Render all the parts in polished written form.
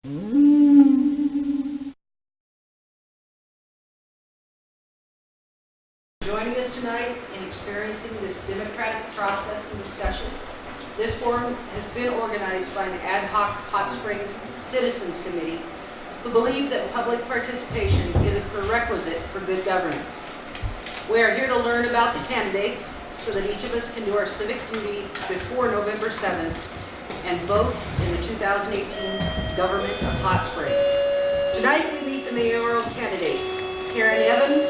Joining us tonight in experiencing this democratic process and discussion. This forum has been organized by an ad hoc Hot Springs Citizens Committee who believe that public participation is a prerequisite for good governance. We are here to learn about the candidates so that each of us can do our civic duty before November 7th and vote in the 2018 government of Hot Springs. Tonight we meet the mayoral candidates, Karen Evans,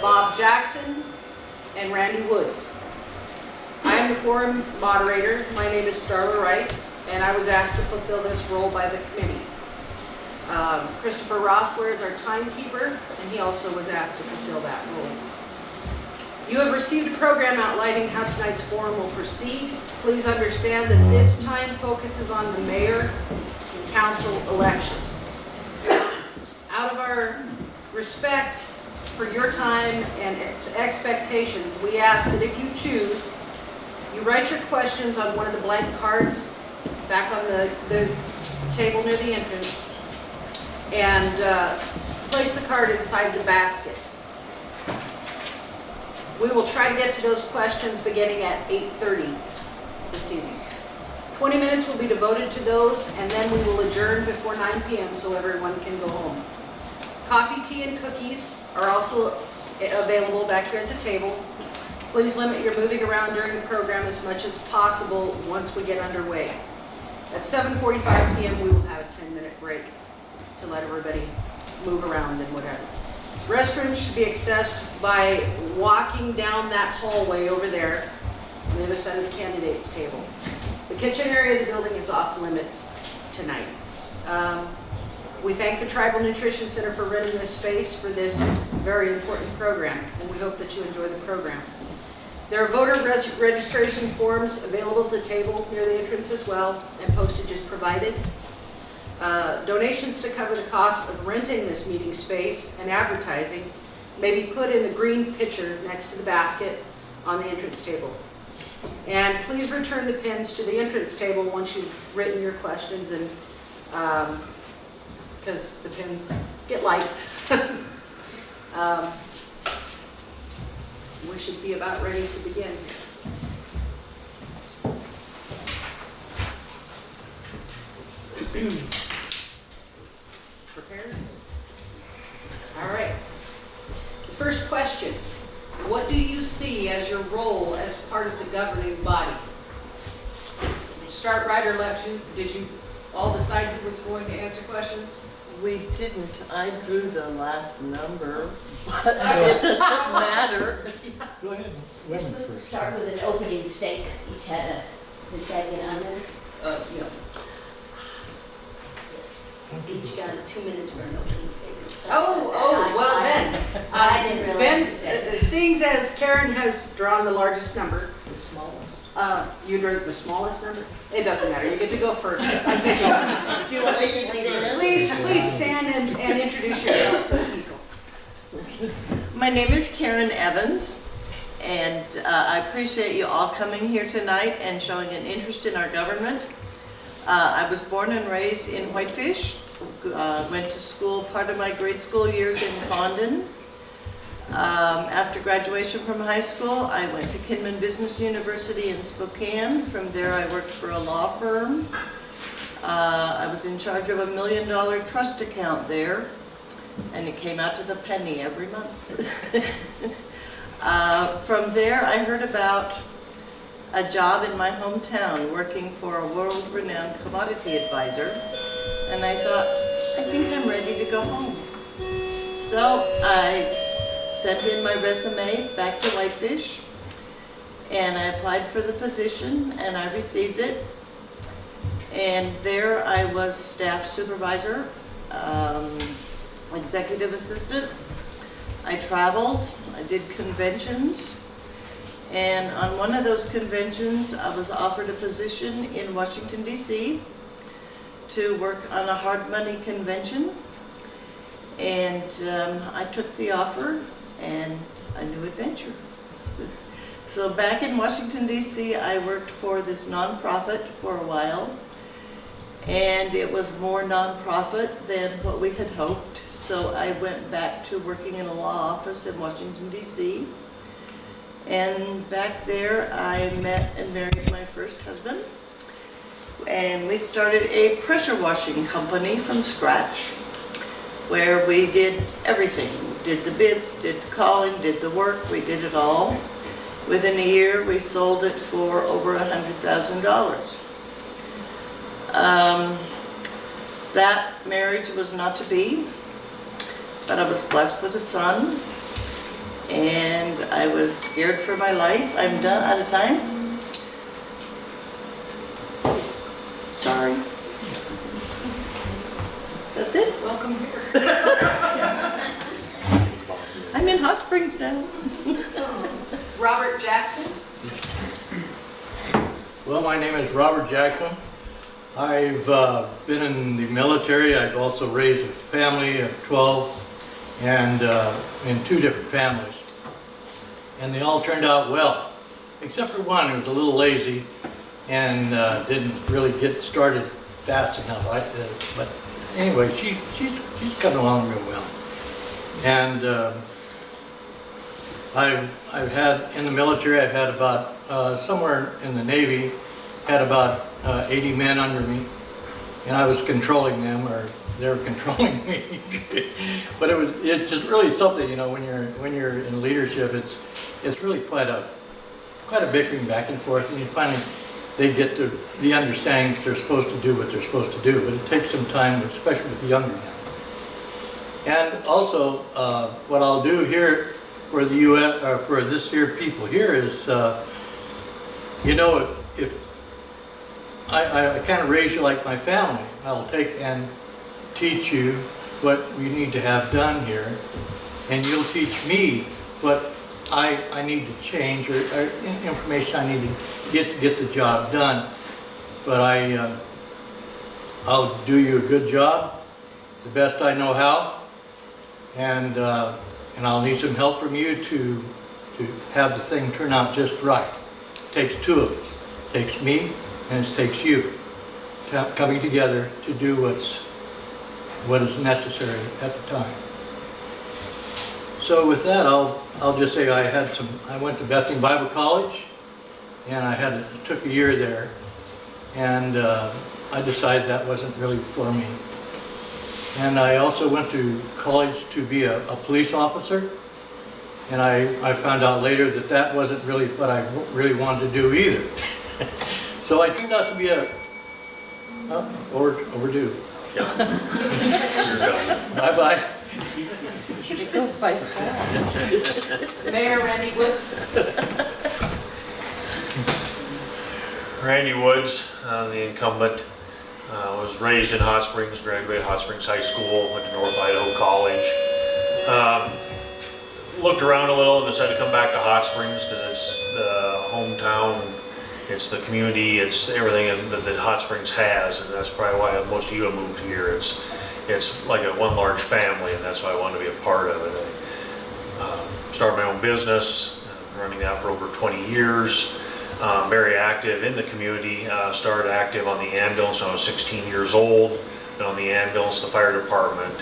Bob Jackson, and Randy Woods. I am the forum moderator. My name is Starla Rice, and I was asked to fulfill this role by the committee. Christopher Rossler is our timekeeper, and he also was asked to fulfill that role. You have received a program outlining how tonight's forum will proceed. Please understand that this time focuses on the mayor and council elections. Out of our respect for your time and expectations, we ask that if you choose, you write your questions on one of the blank cards back on the table near the entrance and place the card inside the basket. We will try to get to those questions beginning at 8:30 this evening. 20 minutes will be devoted to those, and then we will adjourn before 9 p.m. so everyone can go home. Coffee, tea, and cookies are also available back here at the table. Please limit your moving around during the program as much as possible once we get underway. At 7:45 p.m. we will have a 10-minute break to let everybody move around and whatever. Restrooms should be accessed by walking down that hallway over there on the other side of the candidates table. The kitchen area of the building is off limits tonight. We thank the Tribal Nutrition Center for renting this space for this very important program, and we hope that you enjoy the program. There are voter registration forms available at the table near the entrance as well, and postage is provided. Donations to cover the cost of renting this meeting space and advertising may be put in the green pitcher next to the basket on the entrance table. And please return the pins to the entrance table once you've written your questions, and because the pins get light. We should be about ready to begin here. Prepared? All right. The first question: what do you see as your role as part of the governing body? Start right or left. Did you all decide who was going to answer questions? We didn't. I drew the last number, but it doesn't matter. Go ahead. We're supposed to start with an opening statement. Each had a, did that get on there? Yeah. Yes. Each got 2 minutes for an opening statement. So I didn't realize that. Seeing as Karen has drawn the largest number, The smallest. you drew the smallest number? It doesn't matter, you get to go first. Do you want to please stand and introduce yourself to the people. My name is Karen Evans, and I appreciate you all coming here tonight and showing an interest in our government. I was born and raised in Whitefish. Went to school part of my grade school years in Condon. After graduation from high school, I went to Kinman Business University in Spokane. From there, I worked for a law firm. I was in charge of $1 million trust account there, and it came out to the penny every month. From there, I heard about a job in my hometown working for a world-renowned commodity advisor, and I thought, I think I'm ready to go home. So I sent in my resume back to Whitefish, and I applied for the position, and I received it. And there I was staff supervisor, executive assistant. I traveled, I did conventions, and on one of those conventions I was offered a position in Washington, D.C. to work on a hard money convention. And I took the offer, and a new adventure. So back in Washington, D.C., I worked for this nonprofit for a while, and it was more nonprofit than what we had hoped. So I went back to working in a law office in Washington, D.C. And back there, I met and married my first husband. And we started a pressure washing company from scratch, where we did everything. Did the bids, did the calling, did the work, we did it all. Within a year, we sold it for over $100,000. That marriage was not to be, but I was blessed with a son, and I was scared for my life. I'm done, out of time. Sorry. That's it. Welcome here. I'm in Hot Springs now. Robert Jackson. Well, my name is Robert Jackson. I've been in the military. I've also raised a family of 12 and in 2 different families. And they all turned out well, except for one who was a little lazy and didn't really get started fast enough. But anyway, she's coming along real well. And I've had, in the military, I've had about, somewhere in the Navy, had about 80 men under me, and I was controlling them, or they were controlling me. But it's just really something, you know, when you're in leadership, it's really quite a bickering back and forth, and finally they get to the understanding that they're supposed to do what they're supposed to do, but it takes some time, especially with the younger men. And also, what I'll do here for the U.S., for this here people here is, you know, if I kind of raise you like my family, I'll take and teach you what we need to have done here, and you'll teach me what I need to change, or information I need to get the job done. But I'll do you a good job, the best I know how, and I'll need some help from you to have the thing turn out just right. It takes 2 of us. It takes me and it takes you coming together to do what is necessary at the time. So with that, I'll just say I went to Bethany Bible College, and took a year there, and I decided that wasn't really for me. And I also went to college to be a police officer, and I found out later that that wasn't really what I really wanted to do either. So I turned out to be overdue. Bye-bye. It goes by fast. Mayor Randy Woods. Randy Woods, the incumbent. Was raised in Hot Springs, graduated Hot Springs High School, went to North Idaho College. Looked around a little and decided to come back to Hot Springs because it's the hometown, it's the community, it's everything that Hot Springs has, and that's probably why most of you have moved here. It's like one large family, and that's why I wanted to be a part of it. I started my own business, running that for over 20 years. Very active in the community. Started active on the ambulance when I was 16 years old, and on the ambulance, the fire department,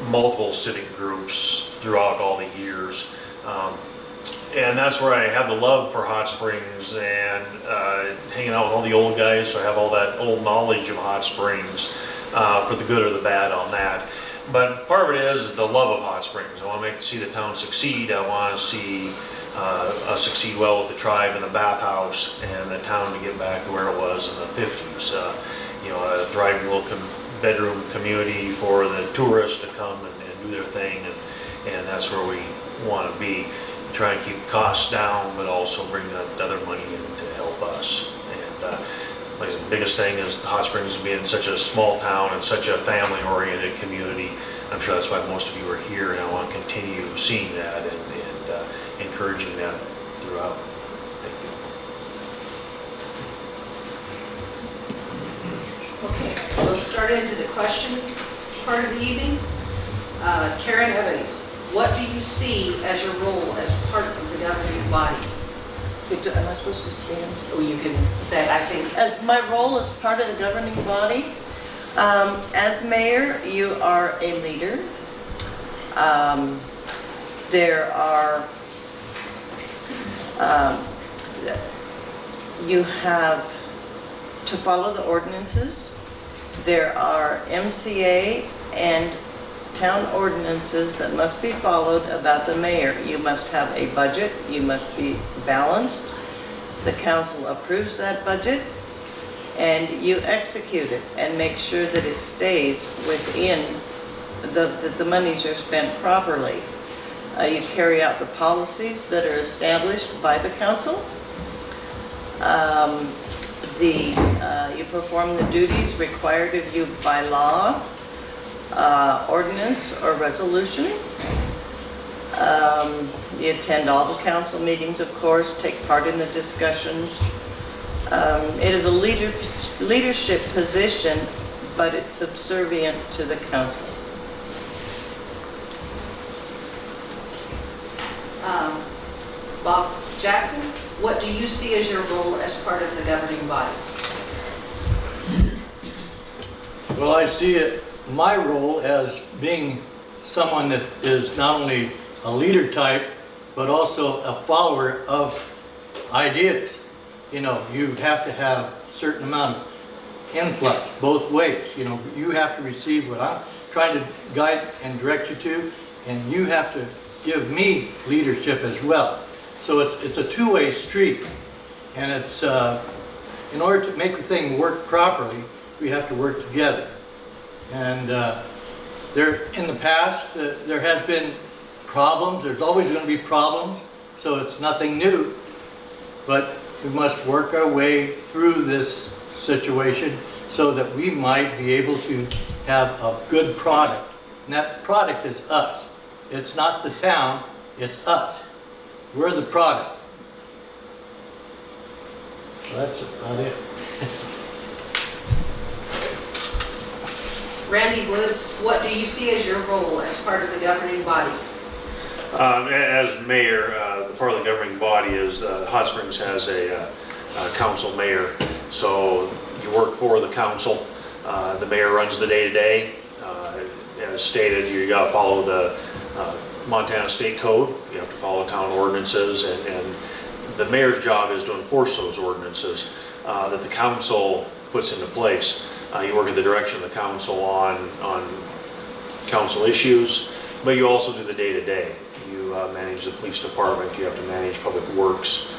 multiple civic groups throughout all the years. And that's where I have the love for Hot Springs and hanging out with all the old guys, so I have all that old knowledge of Hot Springs, for the good or the bad on that. But part of it is the love of Hot Springs. I want to see the town succeed. I want to see us succeed well with the tribe and the bathhouse and the town to get back to where it was in the 50s. You know, a thriving little bedroom community for the tourists to come and do their thing, and that's where we want to be. Try and keep costs down, but also bring that other money in to help us. And like the biggest thing is Hot Springs being such a small town and such a family-oriented community. I'm sure that's why most of you are here, and I want to continue seeing that and encouraging that throughout. Thank Okay, you. we'll start into the question part of the evening. Karen Evans, what do you see as your role as part of the governing body? Am I supposed to stand? Oh, you can say, I think, As my role as part of the governing body, as mayor, you are a leader. There are, you have to follow the ordinances. There are MCA and town ordinances that must be followed about the mayor. You must have a budget, you must be balanced. The council approves that budget, and you execute it and make sure that it stays within, that the monies are spent properly. You carry out the policies that are established by the council. You perform the duties required of you by law, ordinance, or resolution. You attend all the council meetings, of course, take part in the discussions. It is a leadership position, but it's subservient to the council. Bob Jackson, what do you see as your role as part of the governing body? Well, I see it, my role as being someone that is not only a leader type, but also a follower of ideas. You know, you have to have a certain amount of influx both ways. You know, you have to receive what I'm trying to guide and direct you to, and you have to give me leadership as well. So it's a two-way street, and it's in order to make the thing work properly, we have to work together. And in the past, there has been problems. There's always going to be problems, so it's nothing new. But we must work our way through this situation so that we might be able to have a good product. And that product is us. It's not the town, it's us. We're the product. So that's about it. Randy Woods, what do you see as your role as part of the governing body? As mayor, the part of the governing body is Hot Springs has a council mayor. So you work for the council. The mayor runs the day-to-day. As stated, you got to follow the Montana State Code. You have to follow town ordinances, and the mayor's job is to enforce those ordinances that the council puts into place. You work at the direction of the council on council issues, but you also do the day-to-day. You manage the police department, you have to manage public works,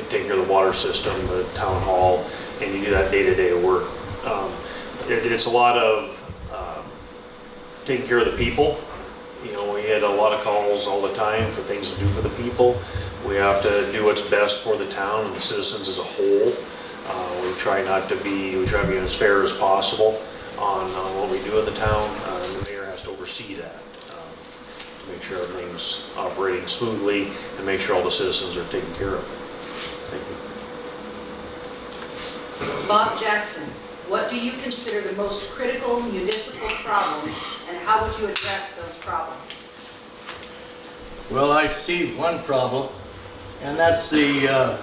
take care of the water system, the town hall, and you do that day-to-day work. It's a lot of taking care of the people. You know, we had a lot of calls all the time for things to do for the people. We have to do what's best for the town and the citizens as a whole. We try to be as fair as possible on what we do in the town. The mayor has to oversee that, to make sure everything's operating smoothly and make sure all the citizens are taken care of. Thank you. Bob Jackson, what do you consider the most critical municipal problems, and how would you address those problems? Well, I see one problem, and that's the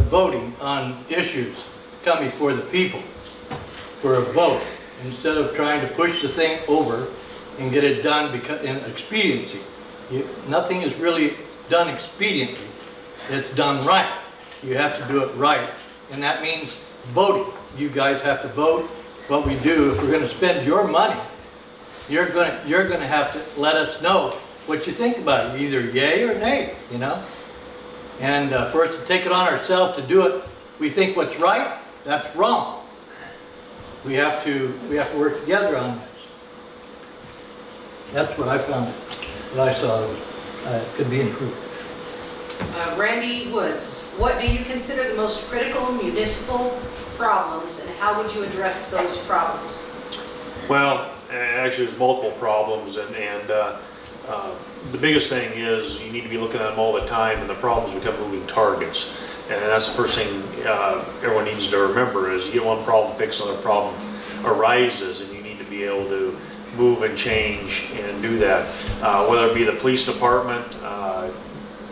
voting on issues come before the people for a vote, instead of trying to push the thing over and get it done in expediency. Nothing is really done expediently. It's done right. You have to do it right, and that means voting. You guys have to vote. What we do, if we're going to spend your money, you're going to have to let us know what you think about it, either yay or nay, you know. And for us to take it on ourselves to do it, we think what's right, that's wrong. We have to work together on this. That's what I found, what I saw could be improved. Randy Woods, what do you consider the most critical municipal problems, and how would you address those problems? Well, actually there's multiple problems, and the biggest thing is you need to be looking at them all the time, and the problems become moving targets. And that's the first thing everyone needs to remember is you get one problem fixed, another problem arises, and you need to be able to move and change and do that. Whether it be the police department,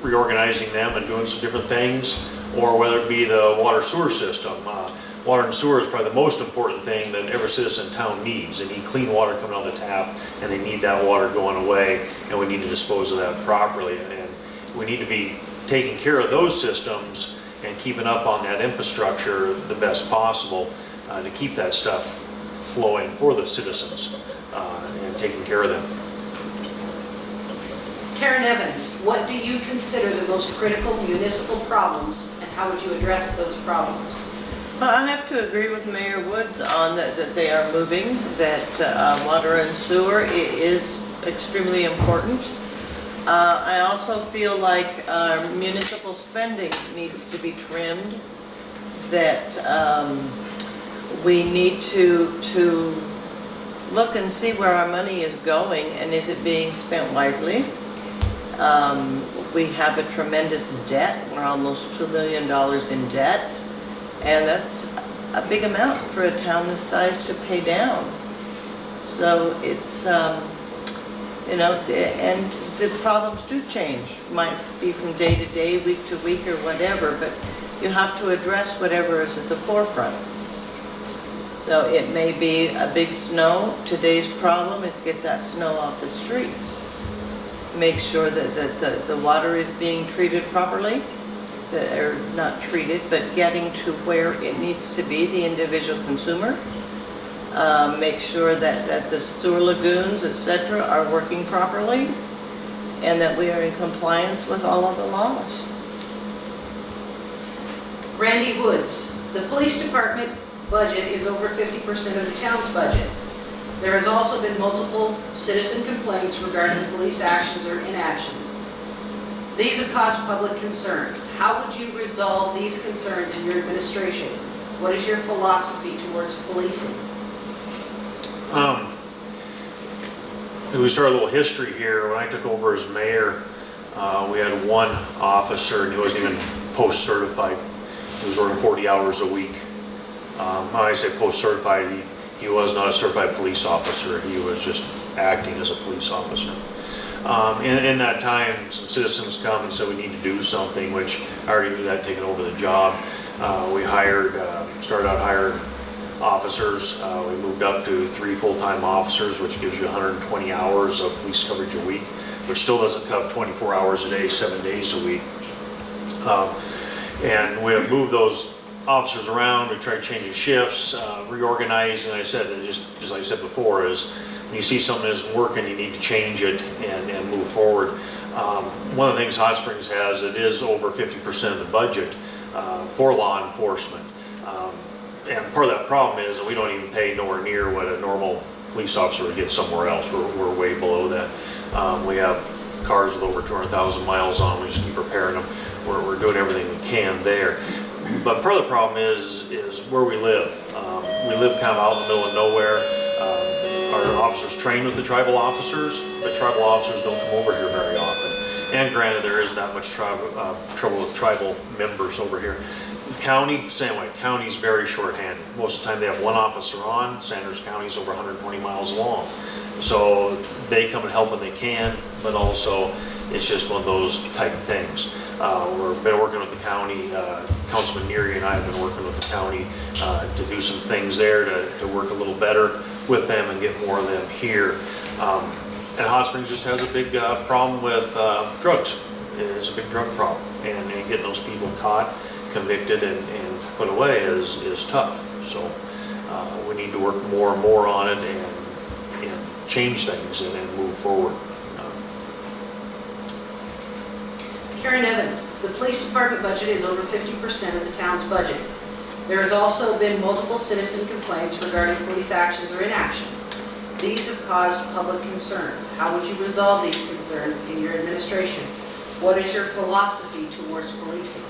reorganizing them and doing some different things, or whether it be the water sewer system. Water and sewer is probably the most important thing that every citizen in town needs. They need clean water coming out of the tap, and they need that water going away, and we need to dispose of that properly. And we need to be taking care of those systems and keeping up on that infrastructure the best possible to keep that stuff flowing for the citizens and taking care of them. Karen Evans, what do you consider the most critical municipal problems, and how would you address those problems? Well, I have to agree with Mayor Woods on that they are moving, that water and sewer is extremely important. I also feel like municipal spending needs to be trimmed, that we need to look and see where our money is going and is it being spent wisely. We have a tremendous debt. We're almost $2 million in debt, and that's a big amount for a town this size to pay down. So it's, you know, and the problems do change. Might be from day to day, week to week, or whatever, but you have to address whatever is at the forefront. So it may be a big snow. Today's problem is get that snow off the streets. Make sure that the water is being treated properly, or not treated, but getting to where it needs to be, the individual consumer. Make sure that the sewer lagoons, etc., are working properly, and that we are in compliance with all of the laws. Randy Woods, the police department budget is over 50% of the town's budget. There has also been multiple citizen complaints regarding police actions or inactions. These have caused public concerns. How would you resolve these concerns in your administration? What is your philosophy towards policing? We start a little history here. When I took over as mayor, we had one officer, and he wasn't even post-certified. He was working 40 hours a week. When I say post-certified, he was not a certified police officer. He was just acting as a police officer. In that time, some citizens come and said we need to do something, which I already knew that taking over the job. We started out hiring officers. We moved up to 3 full-time officers, which gives you 120 hours of police coverage a week, which still doesn't cover 24 hours a day, 7 days a week. And we have moved those officers around. We tried changing shifts, reorganizing. I said, just like I said before, is when you see something that isn't working, you need to change it and move forward. One of the things Hot Springs has, it is over 50% of the budget for law enforcement. And part of that problem is that we don't even pay nowhere near what a normal police officer would get somewhere else. We're way below that. We have cars with over 200,000 miles on them. We just keep repairing them. We're doing everything we can there. But part of the problem is where we live. We live kind of out in the middle of nowhere. Our officers train with the tribal officers, but tribal officers don't come over here very often. And granted, there isn't that much trouble with tribal members over here. The county, same way. County's very short-handed. Most of the time they have one officer on. Sanders County's over 120 miles long. So they come and help when they can, but also it's just one of those type of things. We've been working with the county. Councilman Neary and I have been working with the county to do some things there to work a little better with them and get more of them here. And Hot Springs just has a big problem with drugs. It is a big drug problem, and getting those people caught, convicted, and put away is tough. So we need to work more and more on it and change things and move forward. Karen Evans, the police department budget is over 50% of the town's budget. There has also been multiple citizen complaints regarding police actions or inaction. These have caused public concerns. How would you resolve these concerns in your administration? What is your philosophy towards policing?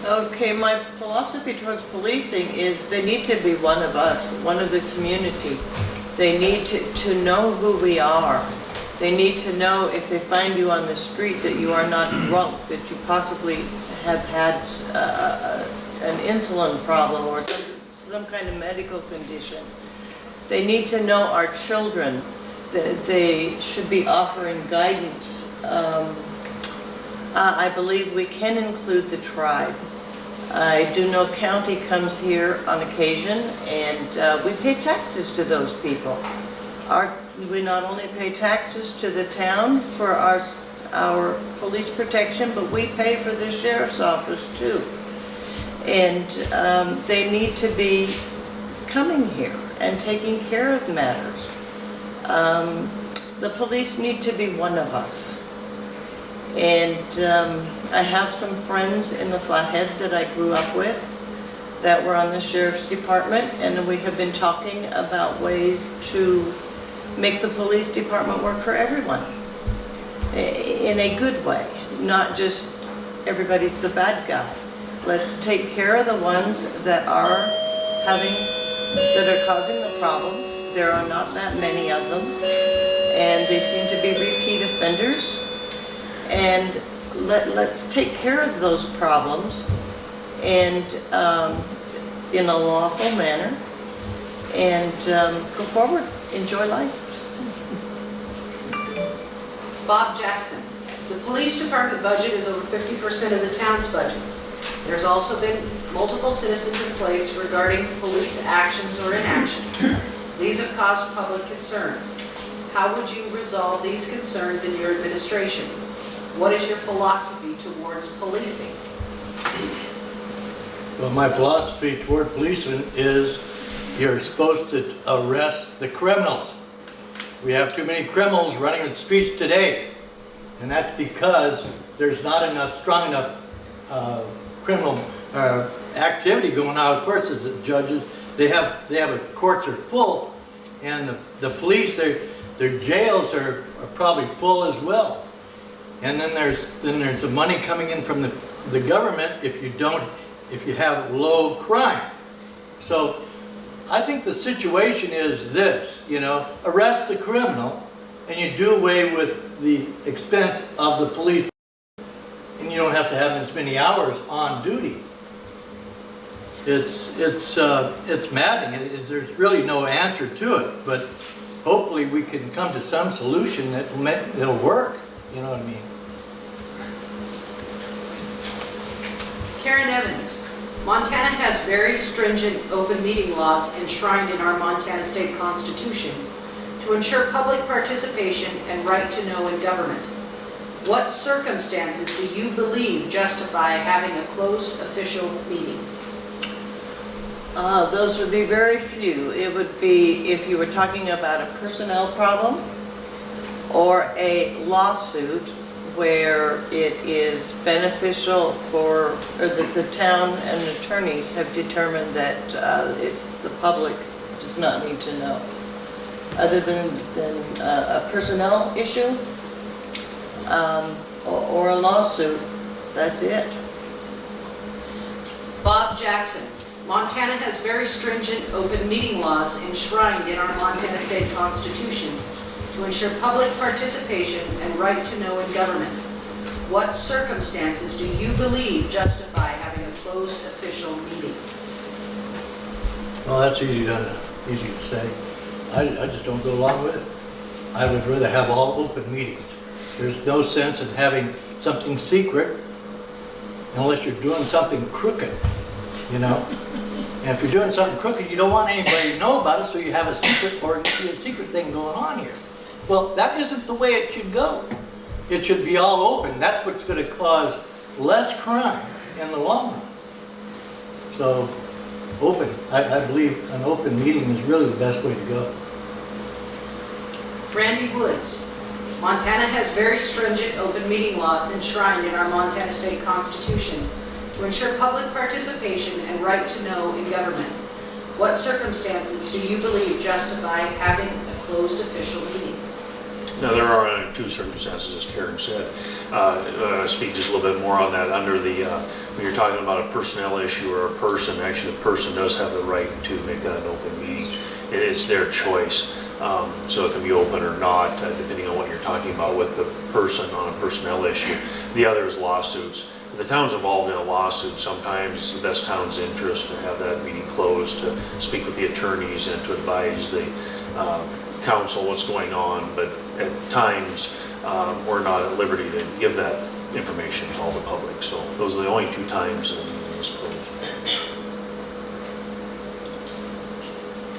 Okay, my philosophy towards policing is they need to be one of us, one of the community. They need to know who we are. They need to know if they find you on the street that you are not drunk, that you possibly have had an insulin problem or some kind of medical condition. They need to know our children, that they should be offering guidance. I believe we can include the tribe. I do know county comes here on occasion, and we pay taxes to those people. We not only pay taxes to the town for our police protection, but we pay for the sheriff's office too. And they need to be coming here and taking care of matters. The police need to be one of us. And I have some friends in the Flathead that I grew up with that were on the sheriff's department, and we have been talking about ways to make the police department work for everyone in a good way, not just everybody's the bad guy. Let's take care of the ones that are causing the problem. There are not that many of them, and they seem to be repeat offenders. And let's take care of those problems and in a lawful manner, and go forward, enjoy life. Bob Jackson. The police department budget is over 50% of the town's budget. There's also been multiple citizen complaints regarding police actions or inaction. These have caused public concerns. How would you resolve these concerns in your administration? What is your philosophy towards policing? Well, my philosophy toward policing is you're supposed to arrest the criminals. We have too many criminals running the streets today, and that's because there's not enough strong enough criminal activity going on. Of course, the judges, courts are full, and the police, their jails are probably full as well. And then there's the money coming in from the government if you have low crime. So I think the situation is this, arrest the criminal and you do away with the expense of the police, and you don't have to have as many hours on duty. It's maddening. There's really no answer to it, but hopefully we can come to some solution that'll work. You know what I mean? Karen Evans. Montana has very stringent open meeting laws enshrined in our Montana State Constitution to ensure public participation and right to know in government. What circumstances do you believe justify having a closed official meeting? Those would be very few. It would be if you were talking about a personnel problem or a lawsuit where it is beneficial or that the town and attorneys have determined that the public does not need to know. Other than a personnel issue or a lawsuit, that's it. Bob Jackson. Montana has very stringent open meeting laws enshrined in our Montana State Constitution to ensure public participation and right to know in government. What circumstances do you believe justify having a closed official meeting? Well, that's easy to say. I just don't go along with it. I would rather have all open meetings. There's no sense in having something secret unless you're doing something crooked, And if you're doing something crooked, you don't want anybody to know about it, so you have a secret or a secret thing going on here. Well, that isn't the way it should go. It should be all open. That's what's going to cause less crime in the long run. So, open. I believe an open meeting is really the best way to go. Randy Woods. Montana has very stringent open meeting laws enshrined in our Montana State Constitution to ensure public participation and right to know in government. What circumstances do you believe justify having a closed official meeting? Now, there are only two circumstances, as Karen said. Speak just a little bit more on that. Under the, when you're talking about a personnel issue or a person, actually the person does have the right to make that an open meeting. It's their choice. So it can be open or not, depending on what you're talking about with the person on a personnel issue. The other is lawsuits. If the town's involved in a lawsuit, sometimes it's the best town's interest to have that meeting closed, to speak with the attorneys and to advise the council what's going on. But at times, we're not at liberty to give that information to all the public. So those are the only 2 times that it was closed.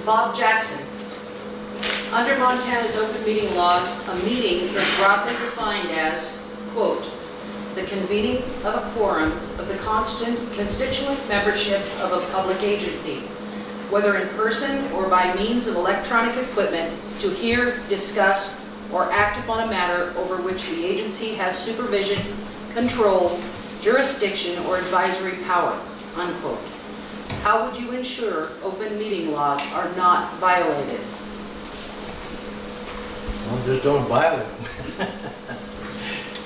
Bob Jackson. Under Montana's open meeting laws, a meeting is broadly defined as, quote, the convening of a quorum of the constituent membership of a public agency, whether in person or by means of electronic equipment, to hear, discuss, or act upon a matter over which the agency has supervision, control, jurisdiction, or advisory power, unquote. How would you ensure open meeting laws are not violated? Well, just don't violate them.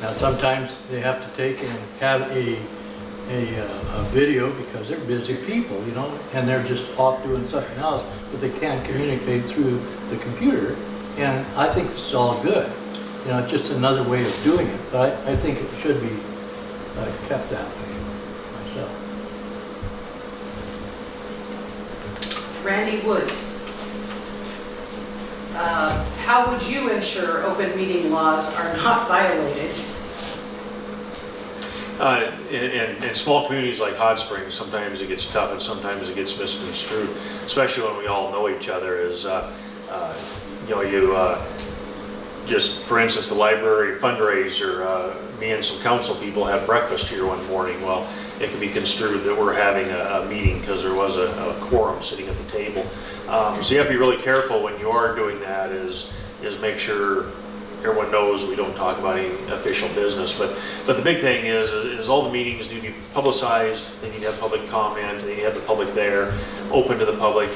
Now, sometimes they have to take and have a video because they're busy people, you know, and they're just off doing something else, but they can communicate through the computer, and I think this is all good. You know, it's just another way of doing it, but I think it should be kept that way myself. Randy Woods. How would you ensure open meeting laws are not violated? In small communities like Hot Springs, sometimes it gets tough and sometimes it gets misconstrued, especially when we all know each other. Just for instance, the library fundraiser, me and some council people had breakfast here one morning. Well, it can be construed that we're having a meeting because there was a quorum sitting at the table. So you have to be really careful when you are doing that, is make sure everyone knows we don't talk about any official business. But the big thing is all the meetings need to be publicized. They need to have public comment. They need to have the public there, open to the public.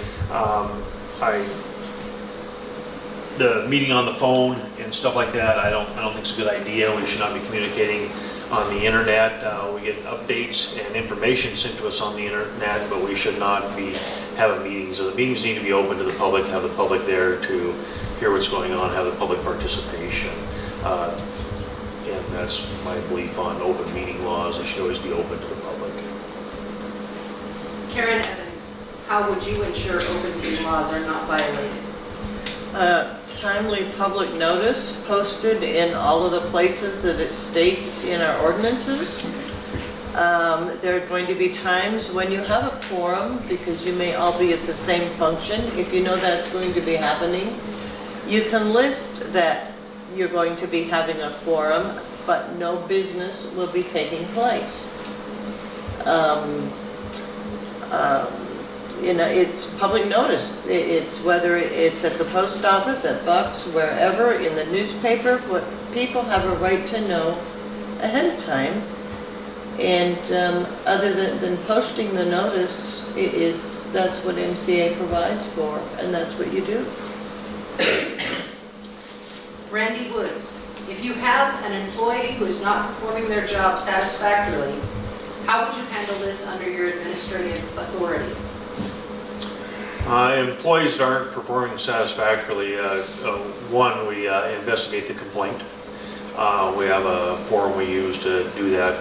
The meeting on the phone and stuff like that, I don't think it's a good idea. We should not be communicating on the internet. We get updates and information sent to us on the internet, but we should not be having meetings. So the meetings need to be open to the public, have the public there to hear what's going on, have the public participation. And that's my belief on open meeting laws. They should always be open to the public. Karen Evans, how would you ensure open meeting laws are not violated? Timely public notice posted in all of the places that it states in our ordinances. There are going to be times when you have a quorum because you may all be at the same function. If you know that's going to be happening, you can list that you're going to be having a quorum, but no business will be taking place. You know, it's public notice. It's whether it's at the post office, at Bucks, wherever, in the newspaper, what people have a right to know ahead of time. And other than posting the notice, that's what MCA provides for, and that's what you do. Randy Woods, if you have an employee who is not performing their job satisfactorily, how would you handle this under your administrative authority? Employees that aren't performing satisfactorily, one, we investigate the complaint. We have a form we use to do that.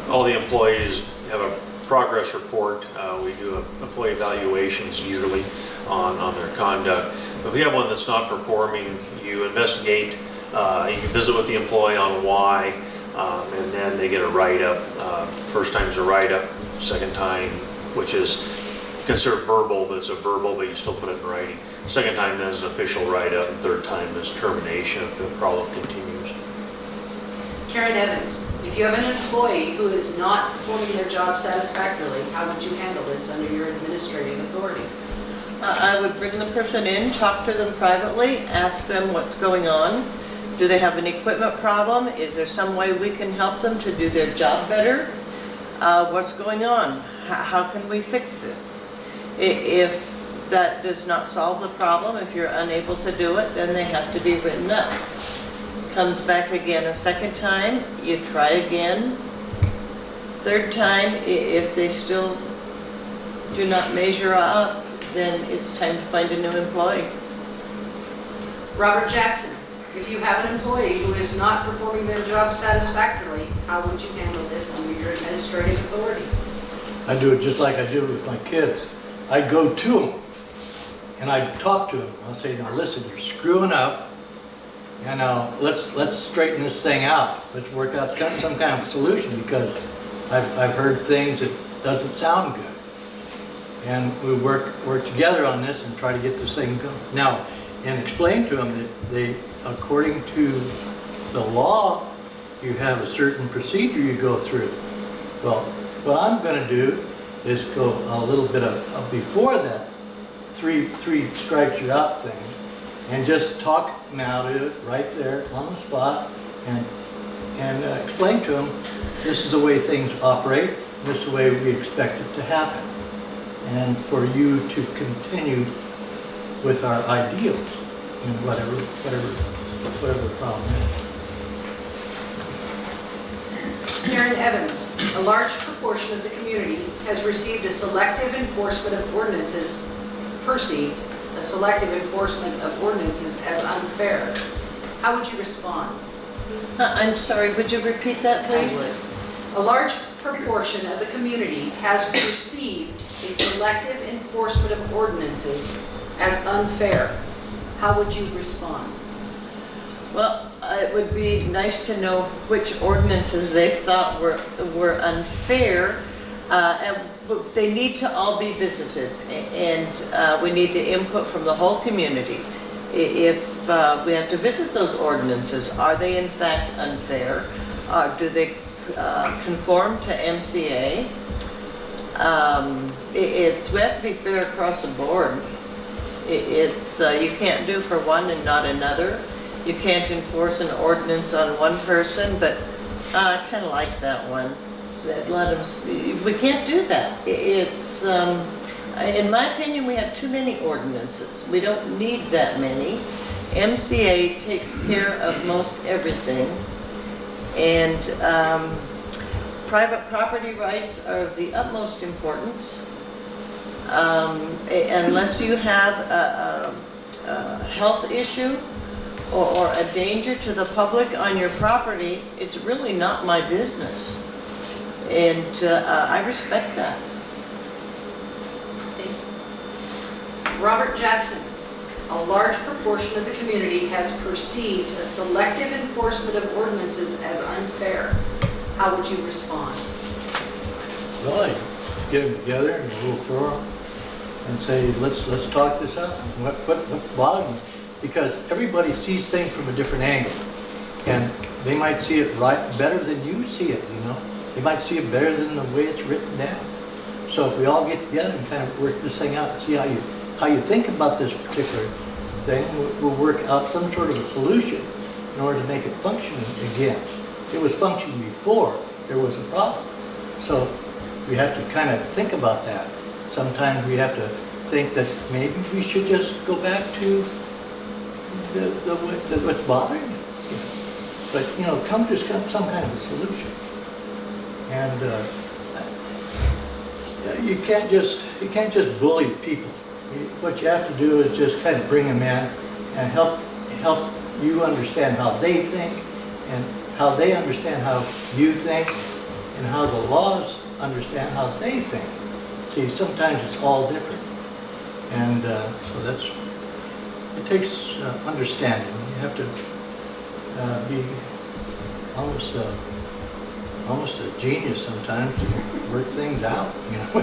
All the employees have a progress report. We do employee evaluations yearly on their conduct. If we have one that's not performing, you investigate, you can visit with the employee on why, and then they get a write-up. First time is a write-up, second time, which is considered verbal, but it's a verbal, but you still put it in writing. Second time is an official write-up, and third time is termination if the problem continues. Karen Evans, if you have an employee who is not performing their job satisfactorily, how would you handle this under your administrative authority? I would bring the person in, talk to them privately, ask them what's going on. Do they have an equipment problem? Is there some way we can help them to do their job better? What's going on? How can we fix this? If that does not solve the problem, if you're unable to do it, then they have to be written up. Comes back again a second time, you try again. Third time, if they still do not measure up, then it's time to find a new employee. Robert Jackson, if you have an employee who is not performing their job satisfactorily, how would you handle this under your administrative authority? I do it just like I do with my kids. I go to them and I talk to them. I'll say, now listen, you're screwing up. And now, let's straighten this thing out. Let's work out some kind of solution, because I've heard things that doesn't sound good. And we work together on this and try to get this thing going. Now, and explain to them that they, according to the law, you have a certain procedure you go through. Well, what I'm gonna do is go a little bit of before that, three strikes you're out thing, and just talk them out of it right there on the spot, and explain to them, this is the way things operate, this is the way we expect it to happen, and for you to continue with our ideals in whatever the problem is. Karen Evans, a large proportion of the community has received a selective enforcement of ordinances, perceived a selective enforcement of ordinances as unfair. How would you respond? I'm sorry, would you repeat that, please? A large proportion of the community has perceived a selective enforcement of ordinances as unfair. How would you respond? Well, it would be nice to know which ordinances they thought were unfair. And they need to all be visited, and we need the input from the whole community. If we have to visit those ordinances, are they in fact unfair? Do they conform to MCA? We have to be fair across the board. You can't do for one and not another. You can't enforce an ordinance on one person, but I kind of like that one. That let them. We can't do that. In my opinion, we have too many ordinances. We don't need that many. MCA takes care of most everything, and private property rights are of the utmost importance. Unless you have a health issue or a danger to the public on your property, it's really not my business. And I respect that. Robert Jackson, a large proportion of the community has perceived a selective enforcement of ordinances as unfair. How would you respond? Well, I get them together in a little forum and say, let's talk this out. What bothers me? Because everybody sees things from a different angle, and they might see it better than you see it, you know? They might see it better than the way it's written down. So if we all get together and kind of work this thing out and see how you think about this particular thing, we'll work out some sort of a solution in order to make it function again. It was functioning before there was a problem. So we have to kind of think about that. Sometimes we have to think that maybe we should just go back to what's bothering you. But, you know, come to some kind of a solution. And you can't just bully people. What you have to do is just kind of bring them in and help you understand how they think, and how they understand how you think, and how the laws understand how they think. See, sometimes it's all different, and so it takes understanding. You have to be almost a genius sometimes to work things out, you know.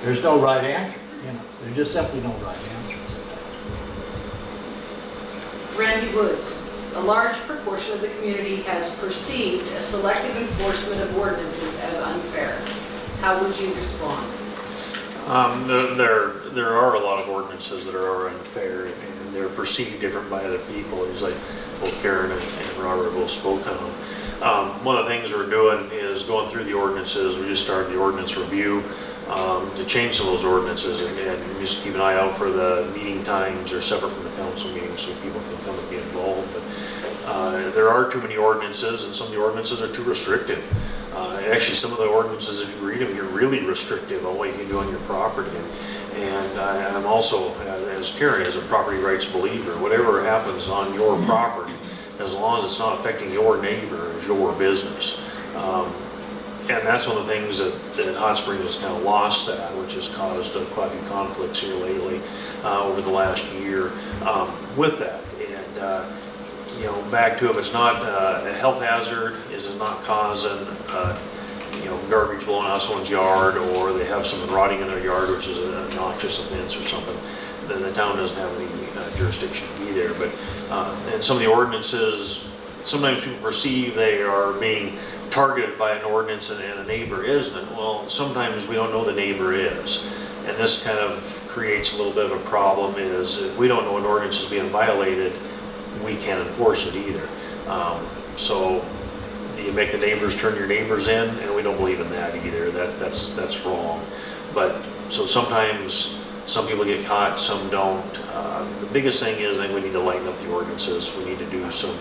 There's no right answer, you know. There's just simply no right answer sometimes. Randy Woods, a large proportion of the community has perceived a selective enforcement of ordinances as unfair. How would you respond? There are a lot of ordinances that are unfair, and they're perceived different by other people. It's like both Karen and Robert both spoke on. One of the things we're doing is going through the ordinances. We just started the ordinance review to change some of those ordinances, and just keep an eye out for the meeting times or separate from the council meetings so people can come and be involved. But there are too many ordinances, and some of the ordinances are too restrictive. Actually, some of the ordinances, if you read them, you're really restrictive on what you can do on your property. And I'm also, as Karen is, a property rights believer. Whatever happens on your property, as long as it's not affecting your neighbor, is your business. And that's one of the things that Hot Springs has kind of lost that, which has caused quite a few conflicts here lately over the last year with that. And back to if it's not a health hazard, is it not causing, garbage blowing out someone's yard, or they have something rotting in their yard, which is a noxious offense or something, then the town doesn't have any jurisdiction to be there. But, and some of the ordinances, sometimes people perceive they are being targeted by an ordinance and a neighbor isn't. Well, sometimes we don't know the neighbor is. And this kind of creates a little bit of a problem, is if we don't know an ordinance is being violated, we can't enforce it either. So you make the neighbors turn your neighbors in, and we don't believe in that either. That's wrong. But so sometimes some people get caught, some don't. The biggest thing is, I think we need to lighten up the ordinances. We need to do some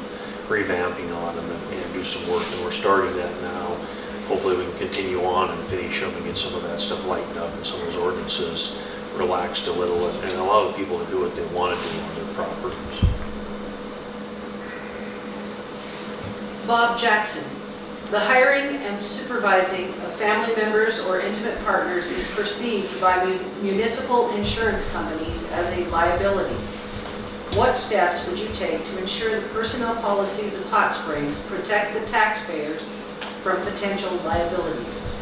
revamping on them and do some work, and we're starting that now. Hopefully we can continue on and finish them and get some of that stuff lightened up and some of those ordinances relaxed a little, and allow the people to do what they want to do on their properties. Bob Jackson, the hiring and supervising of family members or intimate partners is perceived by municipal insurance companies as a liability. What steps would you take to ensure the personnel policies of Hot Springs protect the taxpayers from potential liabilities?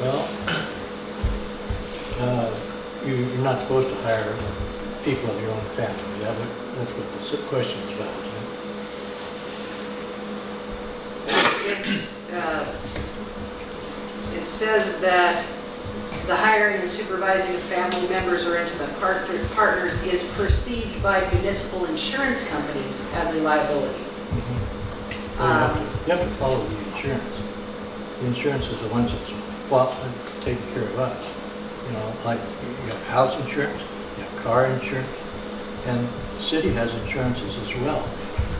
Well, you're not supposed to hire people in your own family. That's what the question is about, isn't It says that the hiring and supervising of family members or intimate partners is perceived by municipal insurance companies as a liability. You have to follow the insurance. The insurance is the ones that's taking care of us. Like you have house insurance, you have car insurance, and the city has insurances as well,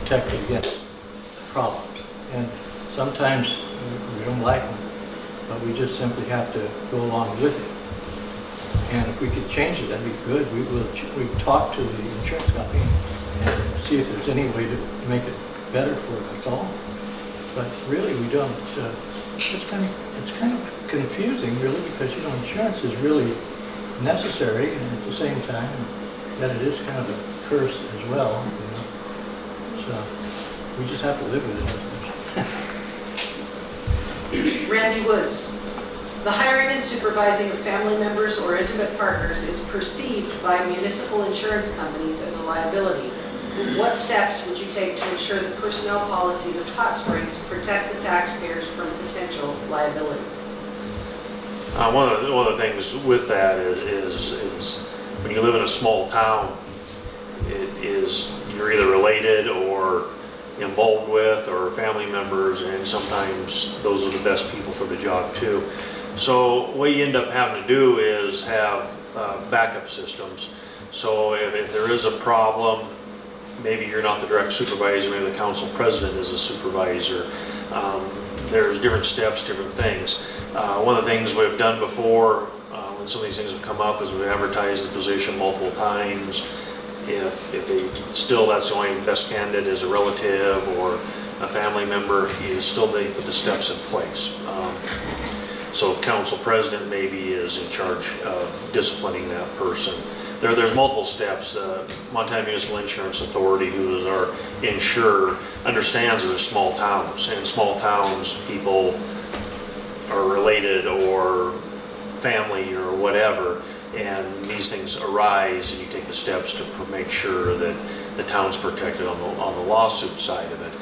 protected against problems. And sometimes we don't like them, but we just simply have to go along with it. And if we could change it, that'd be good. We talk to the insurance company and see if there's any way to make it better for us all. But really, we don't. It's kind of confusing, really, because insurance is really necessary, and at the same time, that it is kind of a curse as well. So we just have to live with it. Randy Woods, the hiring and supervising of family members or intimate partners is perceived by municipal insurance companies as a liability. What steps would you take to ensure the personnel policies of Hot Springs protect the taxpayers from potential liabilities? One of the things with that is when you live in a small town, you're either related or involved with or family members, and sometimes those are the best people for the job too. So what you end up having to do is have backup systems. So if there is a problem, maybe you're not the direct supervisor, maybe the council president is a supervisor. There's different steps, different things. One of the things we've done before, when some of these things have come up, is we've advertised the position multiple times. If that's the only best candidate is a relative or a family member, you still need to put the steps in place. So council president maybe is in charge of disciplining that person. There's multiple steps. Montana Municipal Insurance Authority, who is our insurer, understands there's small towns. And small towns, people are related or family or whatever, and these things arise, and you take the steps to make sure that the town's protected on the lawsuit side of it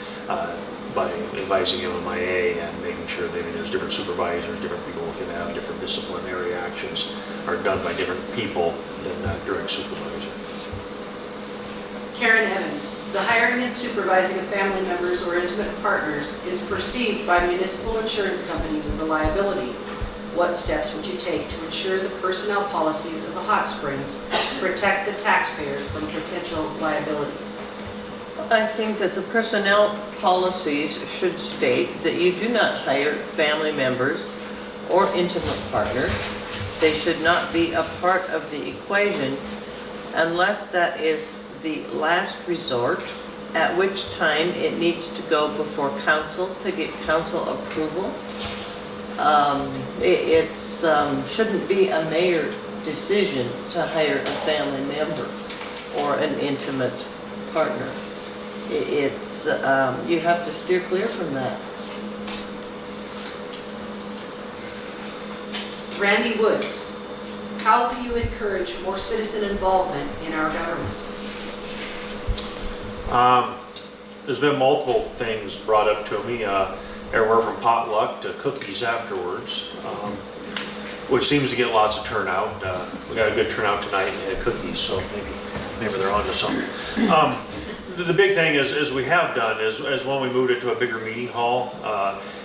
by advising MMIA and making sure that there's different supervisors, different people who can have different disciplinary actions are done by different people than that direct supervisor. Karen Evans, the hiring and supervising of family members or intimate partners is perceived by municipal insurance companies as a liability. What steps would you take to ensure the personnel policies of the Hot Springs protect the taxpayers from potential liabilities? I think that the personnel policies should state that you do not hire family members or intimate partners. They should not be a part of the equation unless that is the last resort, at which time it needs to go before council to get council approval. It shouldn't be a mayor decision to hire a family member or an intimate partner. It's, you have to steer clear from that. Randy Woods, how do you encourage more citizen involvement in our government? There's been multiple things brought up to me, everywhere from potluck to cookies afterwards, which seems to get lots of turnout. We got a good turnout tonight and had cookies, so maybe they're onto something. The big thing is we have done is when we moved it to a bigger meeting hall.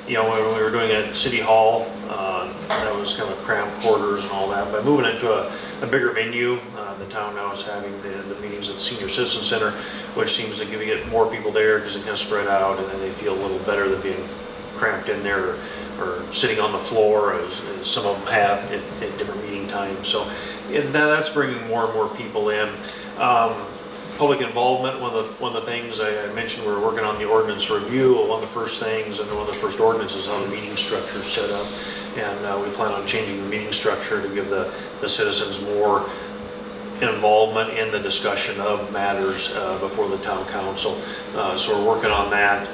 You know, when we were doing it at City Hall, that was kind of cramped quarters and all that. By moving it to a bigger venue, the town now is having the meetings at the Senior Citizen Center, which seems to get more people there because it kind of spread out, and then they feel a little better than being cramped in there or sitting on the floor as some of them have at different meeting times. So that's bringing more and more people in. Public involvement, one of the things I mentioned, we're working on the ordinance review. One of the first things and one of the first ordinances is how the meeting structure is set up. And we plan on changing the meeting structure to give the citizens more involvement in the discussion of matters before the town council. So we're working on that.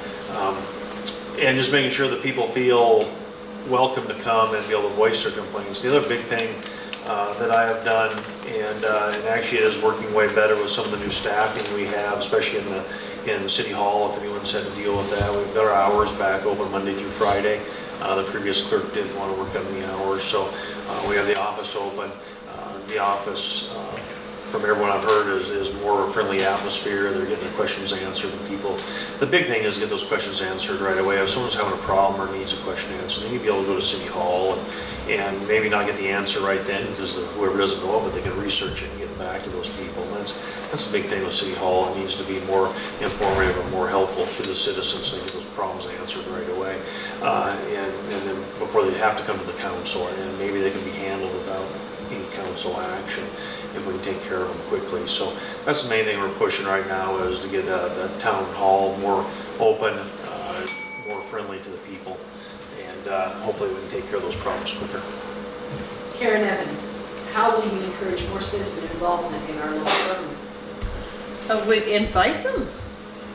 And just making sure that people feel welcome to come and be able to voice their complaints. The other big thing that I have done, and actually it is working way better with some of the new staffing we have, especially in City Hall, if anyone's had to deal with that. We've got our hours back open Monday through Friday. The previous clerk didn't want to work on the hours, so we have the office open. The office, from everyone I've heard, is more of a friendly atmosphere. They're getting their questions answered from people. The big thing is get those questions answered right away. If someone's having a problem or needs a question answered, they need to be able to go to City Hall and maybe not get the answer right then because whoever doesn't know it, but they can research it and get back to those people. And that's the big thing with City Hall. It needs to be more informative and more helpful to the citizens so they get those problems answered right away. And then before they have to come to the council, and maybe they can be handled without any council action if we can take care of them quickly. So that's the main thing we're pushing right now, is to get the town hall more open, more friendly to the people, and hopefully we can take care of those problems quicker. Karen Evans, how will you encourage more citizen involvement in our local government? We invite them.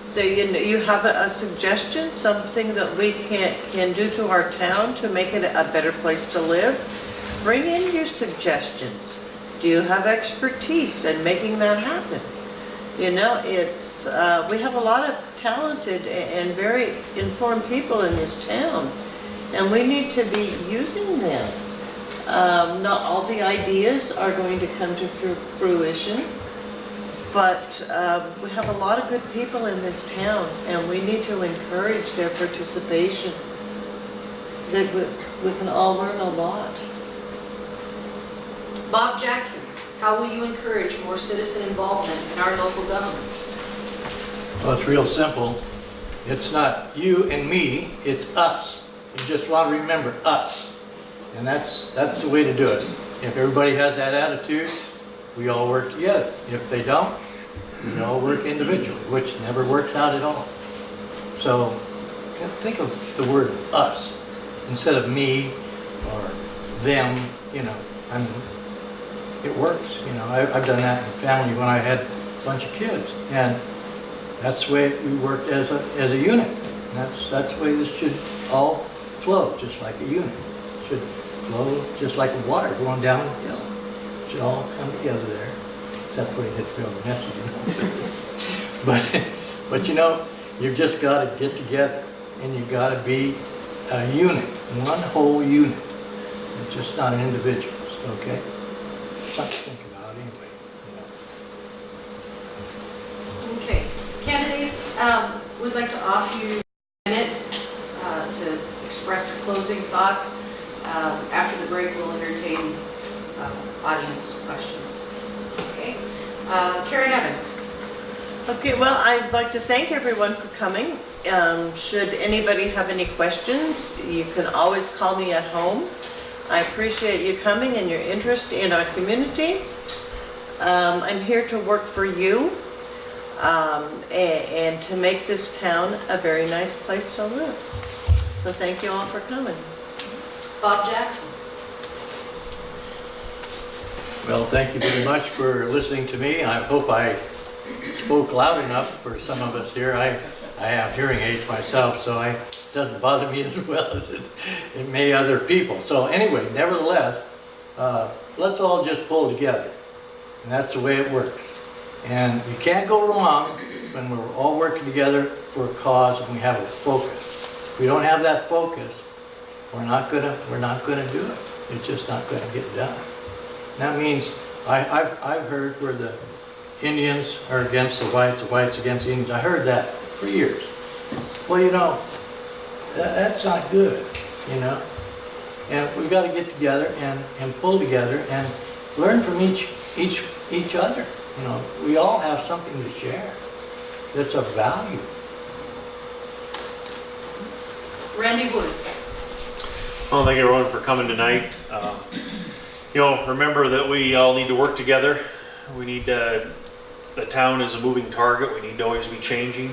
So you have a suggestion, something that we can do to our town to make it a better place to live? Bring in your suggestions. Do you have expertise in making that happen? You know, it's we have a lot of talented and very informed people in this town, and we need to be using them. Not all the ideas are going to come to fruition, but we have a lot of good people in this town, and we need to encourage their participation. That we can all learn a lot. Bob Jackson, how will you encourage more citizen involvement in our local government? Well, it's real simple. It's not you and me, it's us. You just want to remember us. And that's the way to do it. If everybody has that attitude, we all work together. If they don't, we all work individually, which never works out at all. So think of the word us instead of me or them, you know. It works, you know. I've done that in the family when I had a bunch of kids, and that's the way we worked as a unit. And that's the way this should all flow, just like a unit. It should flow just like water going down the hill. It should all come together there, except when it gets real messy, you know. But you know, you've just got to get together, and you've got to be a unit, one whole unit. It's just not an individuals, okay? Something to think about anyway, you know. Okay, candidates, would like to offer you a minute to express closing thoughts. After the break, we'll entertain audience questions. Okay, Karen Evans. Okay, well, I'd like to thank everyone for coming. Should anybody have any questions, you can always call me at home. I appreciate you coming and your interest in our community. I'm here to work for you and to make this town a very nice place to live. So thank you all for coming. Bob Jackson. Well, thank you very much for listening to me. I hope I spoke loud enough for some of us here. I have hearing aids myself, so it doesn't bother me as well as it may other people. So anyway, nevertheless, let's all just pull together. And that's the way it works. And you can't go wrong when we're all working together for a cause and we have a focus. If we don't have that focus, we're not gonna do it. It's just not gonna get done. That means I've heard where the Indians are against the whites against the Indians. I heard that for years. Well, you know, that's not good, you know. And we've got to get together and pull together and learn from each other. You know, we all have something to share that's of value. Randy Woods. Well, thank everyone for coming tonight. You know, remember that we all need to work together. We need the town is a moving target. We need to always be changing.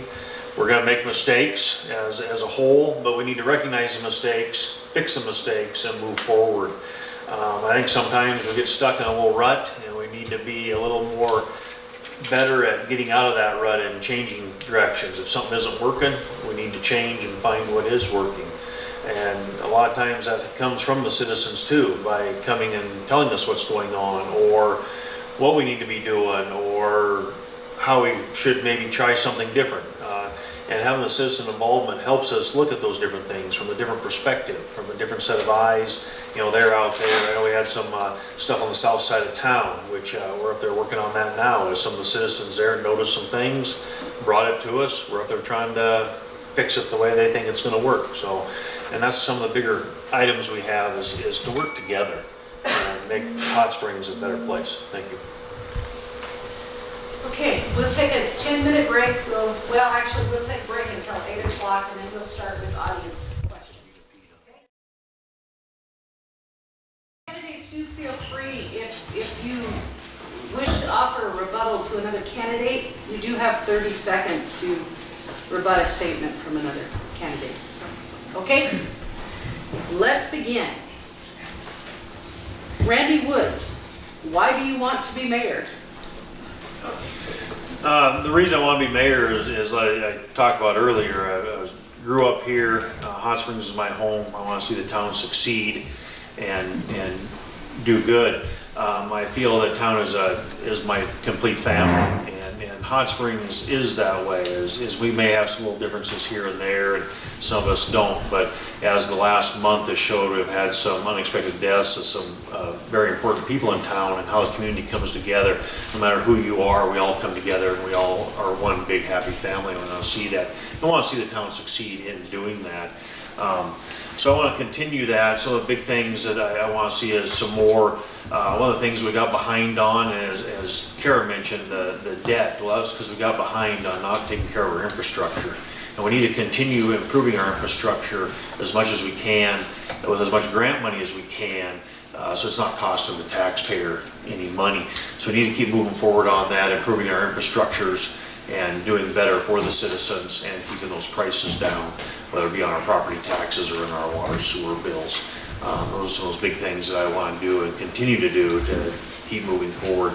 We're going to make mistakes as a whole, but we need to recognize the mistakes, fix the mistakes, and move forward. I think sometimes we get stuck in a little rut, and we need to be a little more better at getting out of that rut and changing directions. If something isn't working, we need to change and find what is working. And a lot of times that comes from the citizens too, by coming and telling us what's going on, or what we need to be doing, or how we should maybe try something different. And having the citizen involvement helps us look at those different things from a different perspective, from a different set of eyes. You know, they're out there. I know we had some stuff on the south side of town, which we're up there working on that now. As some of the citizens there noticed some things, brought it to us. We're up there trying to fix it the way they think it's going to work. So, and that's some of the bigger items we have is to work together and make Hot Springs a better place. Thank you. Okay, we'll take a 10-minute break. Well, actually, we'll take a break until 8 o'clock, and then we'll start with audience questions. Okay? Candidates, do feel free, if you wish to offer a rebuttal to another candidate, you do have 30 seconds to rebut a statement from another candidate. So, okay? Let's begin. Randy Woods, why do you want to be mayor? The reason I want to be mayor is like I talked about earlier. I grew up here. Hot Springs is my home. I want to see the town succeed and do good. I feel that town is my complete family, and Hot Springs is that way. Is we may have some little differences here and there, and some of us don't. But as the last month has showed, we've had some unexpected deaths of some very important people in town, and how the community comes together. No matter who you are, we all come together, and we all are one big happy family. And I want to see that. I want to see the town succeed in doing that. So I want to continue that. So the big things that I want to see is some more. One of the things we got behind on, as Kara mentioned, the debt. Well, that's because we got behind on not taking care of our infrastructure. And we need to continue improving our infrastructure as much as we can, with as much grant money as we can, so it's not costing the taxpayer any money. So we need to keep moving forward on that, improving our infrastructures and doing better for the citizens and keeping those prices down, whether it be on our property taxes or in our water sewer bills. Those are some of those big things that I want to do and continue to do to keep moving forward.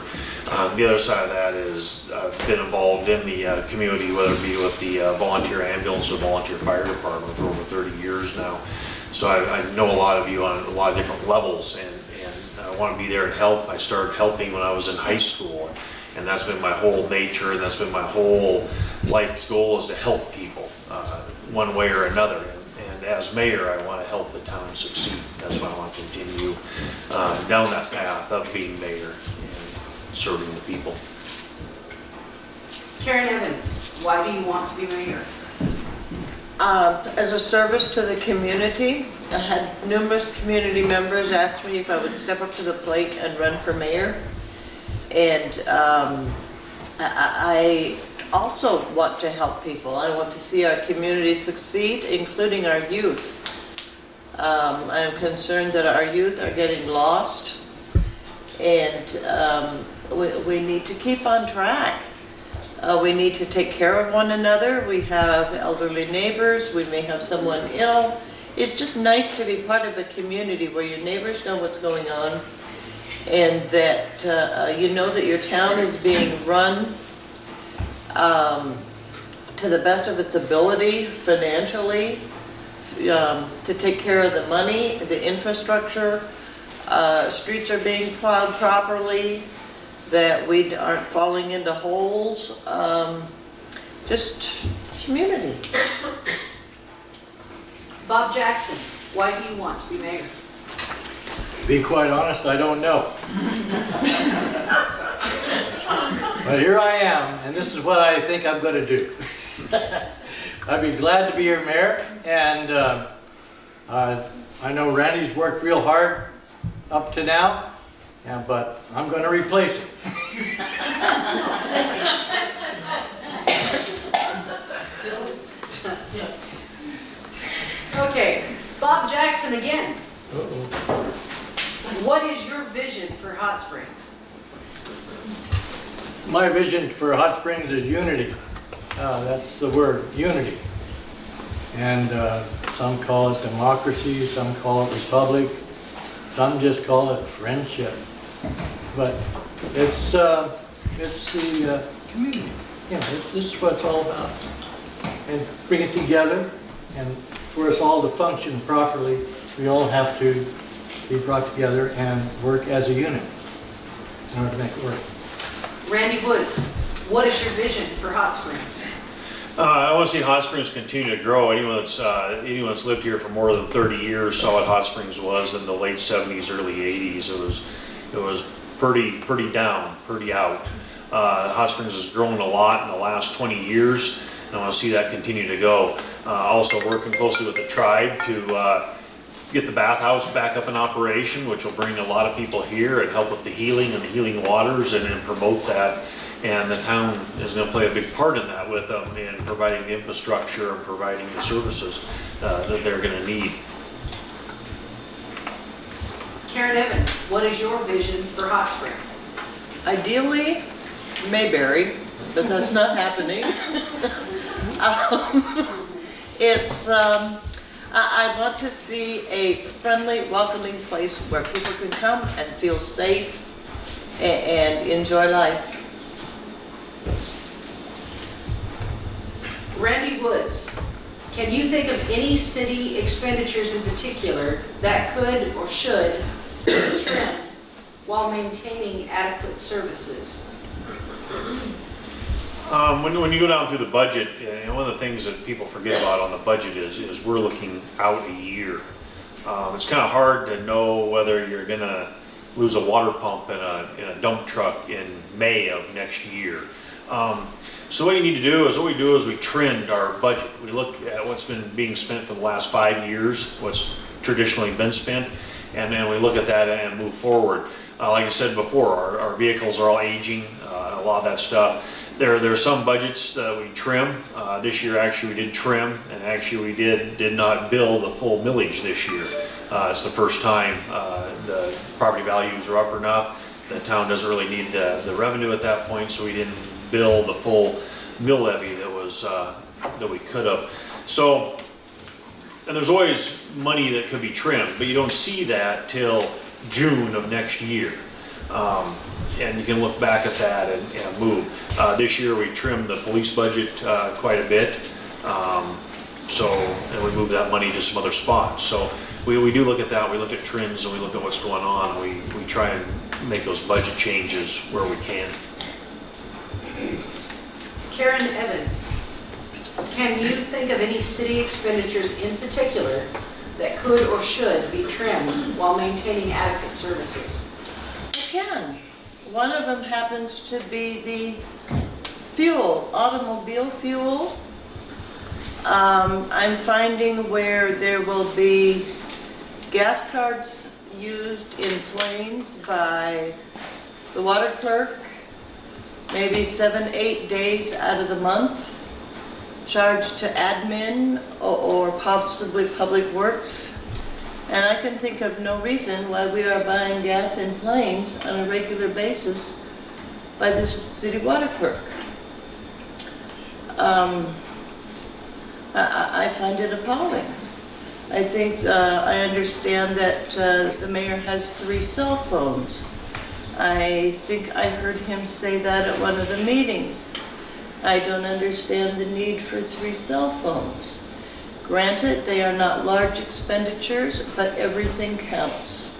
The other side of that is I've been involved in the community, whether it be with the volunteer ambulance or volunteer fire department for over 30 years now. So I know a lot of you on a lot of different levels, and I want to be there and help. I started helping when I was in high school, and that's been my whole nature, and that's been my whole life's goal, is to help people one way or another. And as mayor, I want to help the town succeed. That's why I want to continue down that path of being mayor and serving the people. Karen Evans, why do you want to be mayor? As a service to the community, I had numerous community members ask me if I would step up to the plate and run for mayor. And I also want to help people. I want to see our community succeed, including our youth. I am concerned that our youth are getting lost, and we need to keep on track. We need to take care of one another. We have elderly neighbors. We may have someone ill. It's just nice to be part of a community where your neighbors know what's going on, and that you know that your town is being run to the best of its ability financially, to take care of the money, the infrastructure, streets are being plowed properly, that we aren't falling into holes, just community. Bob Jackson, why do you want to be mayor? To be quite honest, I don't know. But here I am, and this is what I think I'm going to do. I'd be glad to be your mayor, and I know Randy's worked real hard up to now, but I'm going to replace him. Okay, Bob Jackson again. What is your vision for Hot Springs? My vision for Hot Springs is unity. That's the word, unity. And some call it democracy, some call it republic, some just call it friendship. But it's the community. You know, this is what it's all about. And bring it together, and for us all to function properly, we all have to be brought together and work as a unit in order to make it work. Randy Woods, what is your vision for Hot Springs? I want to see Hot Springs continue to grow. Anyone that's lived here for more than 30 years saw what Hot Springs was in the late 70s, early 80s. It was pretty down, pretty out. Hot Springs has grown a lot in the last 20 years, and I want to see that continue to go. Also working closely with the tribe to get the bathhouse back up in operation, which will bring a lot of people here and help with the healing and the healing waters and promote that. And the town is going to play a big part in that with them in providing the infrastructure and providing the services that they're going to need. Karen Evans, what is your vision for Hot Springs? Ideally, Mayberry, but that's not happening. I want to see a friendly, welcoming place where people can come and feel safe and enjoy life. Randy Woods, can you think of any city expenditures in particular that could or should be trimmed while maintaining adequate services? When you go down through the budget, one of the things that people forget about on the budget is we're looking out a year. It's kind of hard to know whether you're going to lose a water pump in a dump truck in May of next year. So what you need to do is, we trend our budget. We look at what's been being spent for the last 5 years, what's traditionally been spent, and then we look at that and move forward. Like I said before, our vehicles are all aging, a lot of that stuff. There are some budgets that we trim. This year actually we did trim, and actually we did not bill the full millage this year. It's the first time the property values are up enough. The town doesn't really need the revenue at that point, so we didn't bill the full mill levy that we could have. So, and there's always money that could be trimmed, but you don't see that till June of next year. And you can look back at that and move. This year we trimmed the police budget quite a bit, and we moved that money to some other spots. So we do look at that. We look at trends and we look at what's going on. We try and make those budget changes where we can. Karen Evans, can you think of any city expenditures in particular that could or should be trimmed while maintaining adequate services? I can. One of them happens to be the fuel, automobile fuel. I'm finding where there will be gas cards used in planes by the water clerk, maybe 7-8 days out of the month, charged to admin or possibly public works. And I can think of no reason why we are buying gas in planes on a regular basis by this city water clerk. I find it appalling. I think, I understand that the mayor has 3 cell phones. I think I heard him say that at one of the meetings. I don't understand the need for 3 cell phones. Granted, they are not large expenditures, but everything counts.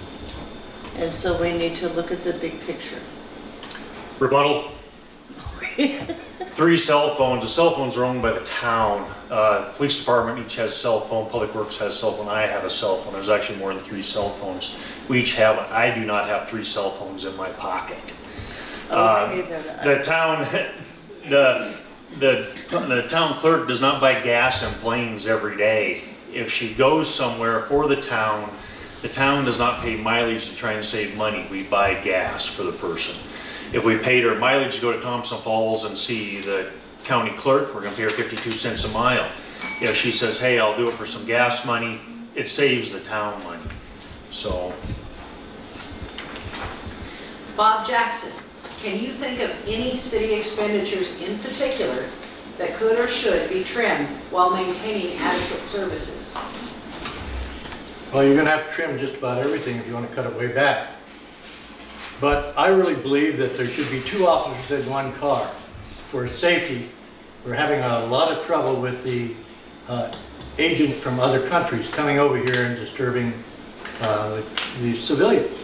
And so we need to look at the big picture. Rebuttal. 3 cell phones. The cell phones are owned by the town. Police department each has a cell phone. Public Works has a cell phone. I have a cell phone. There's actually more than 3 cell phones. We each have it. I do not have 3 cell phones in my pocket. Okay, then The town, the town clerk does not buy gas in planes every day. If she goes somewhere for the town does not pay mileage to try and save money. We buy gas for the person. If we paid her mileage to go to Thompson Falls and see the county clerk, we're gonna pay her 52 cents a mile. If she says, hey, I'll do it for some gas money, it saves the town money. So, Bob Jackson, can you think of any city expenditures in particular that could or should be trimmed while maintaining adequate services? Well, you're gonna have to trim just about everything if you wanna cut it way back. But I really believe that there should be 2 officers in 1 car for safety. We're having a lot of trouble with the agents from other countries coming over here and disturbing the civilians.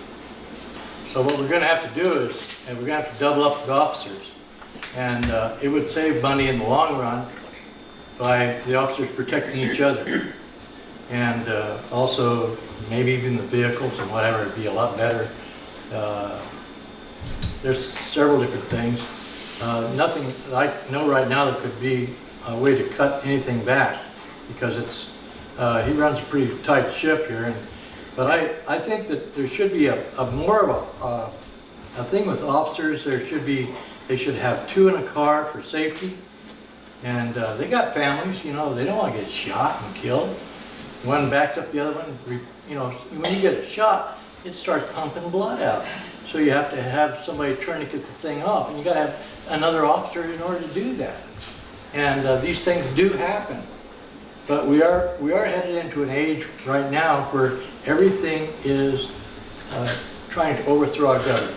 So what we're gonna have to do is, and we're gonna have to double up the officers. And it would save money in the long run by the officers protecting each other. And also, maybe even the vehicles and whatever, it'd be a lot better. There's several different things. Nothing I know right now that could be a way to cut anything back, because it's, he runs a pretty tight ship here. But I think that there should be a more of a thing with officers. They should have 2 in a car for safety. And they got families, you know, they don't want to get shot and killed. One backs up the other one. You know, when you get a shot, it starts pumping blood out. So you have to have somebody tourniquet the thing off, and you got to have another officer in order to do that. And these things do happen. But we are headed into an age right now where everything is trying to overthrow our government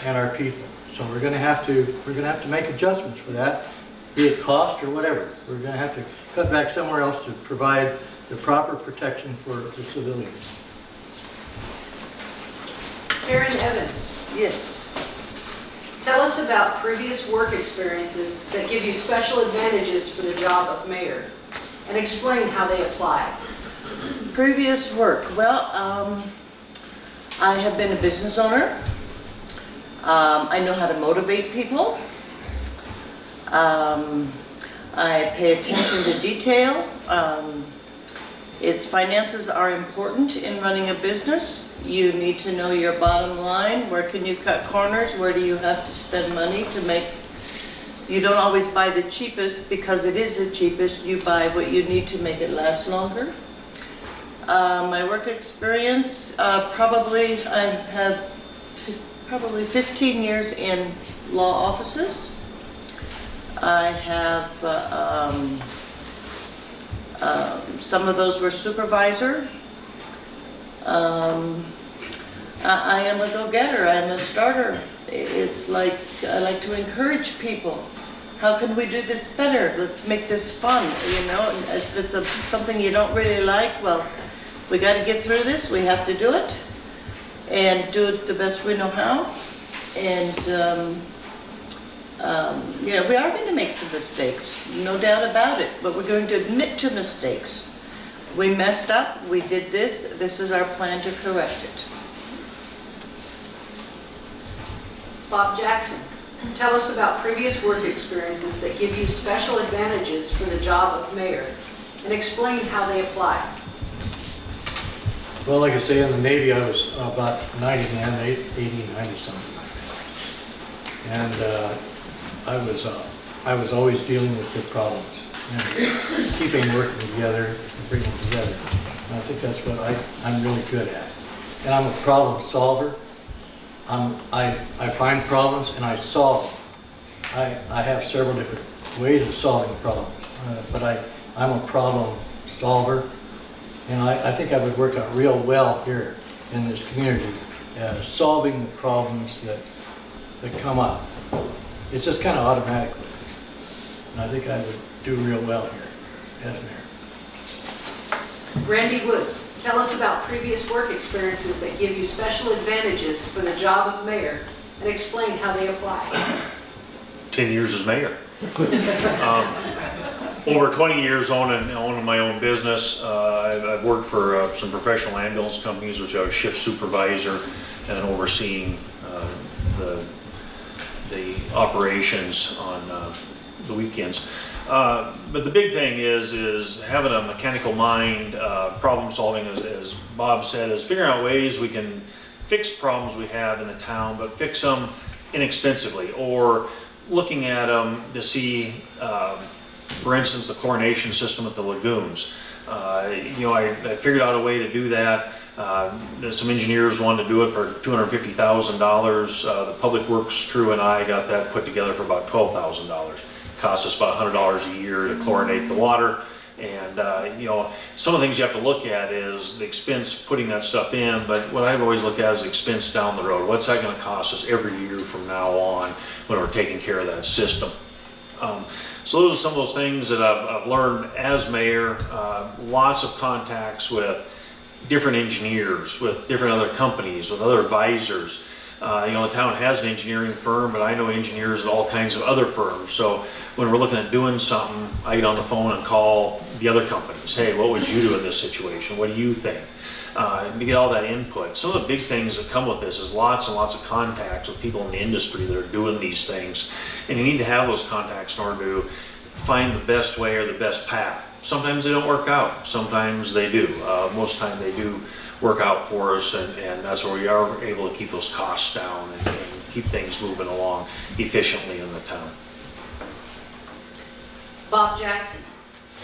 and our people. So we're going to have to make adjustments for that, be it cost or whatever. We're going to have to cut back somewhere else to provide the proper protection for the civilians. Karen Evans, Yes. tell us about previous work experiences that give you special advantages for the job of mayor, and explain how they apply. Previous work. Well, I have been a business owner. I know how to motivate people. I pay attention to detail. Finances are important in running a business. You need to know your bottom line. Where can you cut corners? Where do you have to spend money to make? You don't always buy the cheapest because it is the cheapest. You buy what you need to make it last longer. My work experience, probably I have probably 15 years in law offices. I have some of those were supervisor. I am a go-getter. I'm a starter. It's like I like to encourage people. How can we do this better? Let's make this fun, you know? And if it's something you don't really like, well, we got to get through this. We have to do it and do it the best we know how. And yeah, we are going to make some mistakes, no doubt about it, but we're going to admit to mistakes. We messed up, we did this, this is our plan to correct it. Bob Jackson, tell us about previous work experiences that give you special advantages for the job of mayor, and explain how they apply. Well, like I say, in the Navy, I was about 90 men, 80, 90 something. And I was always dealing with the problems and keeping working together and bringing them together. And I think that's what I'm really good at. And I'm a problem solver. I find problems and I solve them. I have several different ways of solving problems, but I'm a problem solver. And I think I would work out real well here in this community as solving the problems that come up. It's just kind of automatic. And I think I would do real well here as mayor. Randy Woods, tell us about previous work experiences that give you special advantages for the job of mayor and explain how they apply. 10 years as mayor. Over 20 years owning my own business. I've worked for some professional ambulance companies, which I was shift supervisor and overseeing the operations on the weekends. But the big thing is having a mechanical mind, problem solving, as Bob said, is figuring out ways we can fix problems we have in the town, but fix them inexpensively, or looking at them to see, for instance, the chlorination system at the lagoons. I figured out a way to do that. Some engineers wanted to do it for $250,000. The Public Works crew and I got that put together for about $12,000. Costs us about $100 a year to chlorinate the water. And some of the things you have to look at is the expense putting that stuff in, but what I've always looked at is expense down the road. What's that going to cost us every year from now on when we're taking care of that system? So those are some of those things that I've learned as mayor. Lots of contacts with different engineers, with different other companies, with other advisors. The town has an engineering firm, but I know engineers at all kinds of other firms. So when we're looking at doing something, I get on the phone and call the other companies. Hey, what would you do in this situation? What do you think? To get all that input. Some of the big things that come with this is lots and lots of contacts with people in the industry that are doing these things. And you need to have those contacts in order to find the best way or the best path. Sometimes they don't work out. Sometimes they do. Most of the time they do work out for us, and that's where we are able to keep those costs down and keep things moving along efficiently in the town. Bob Jackson,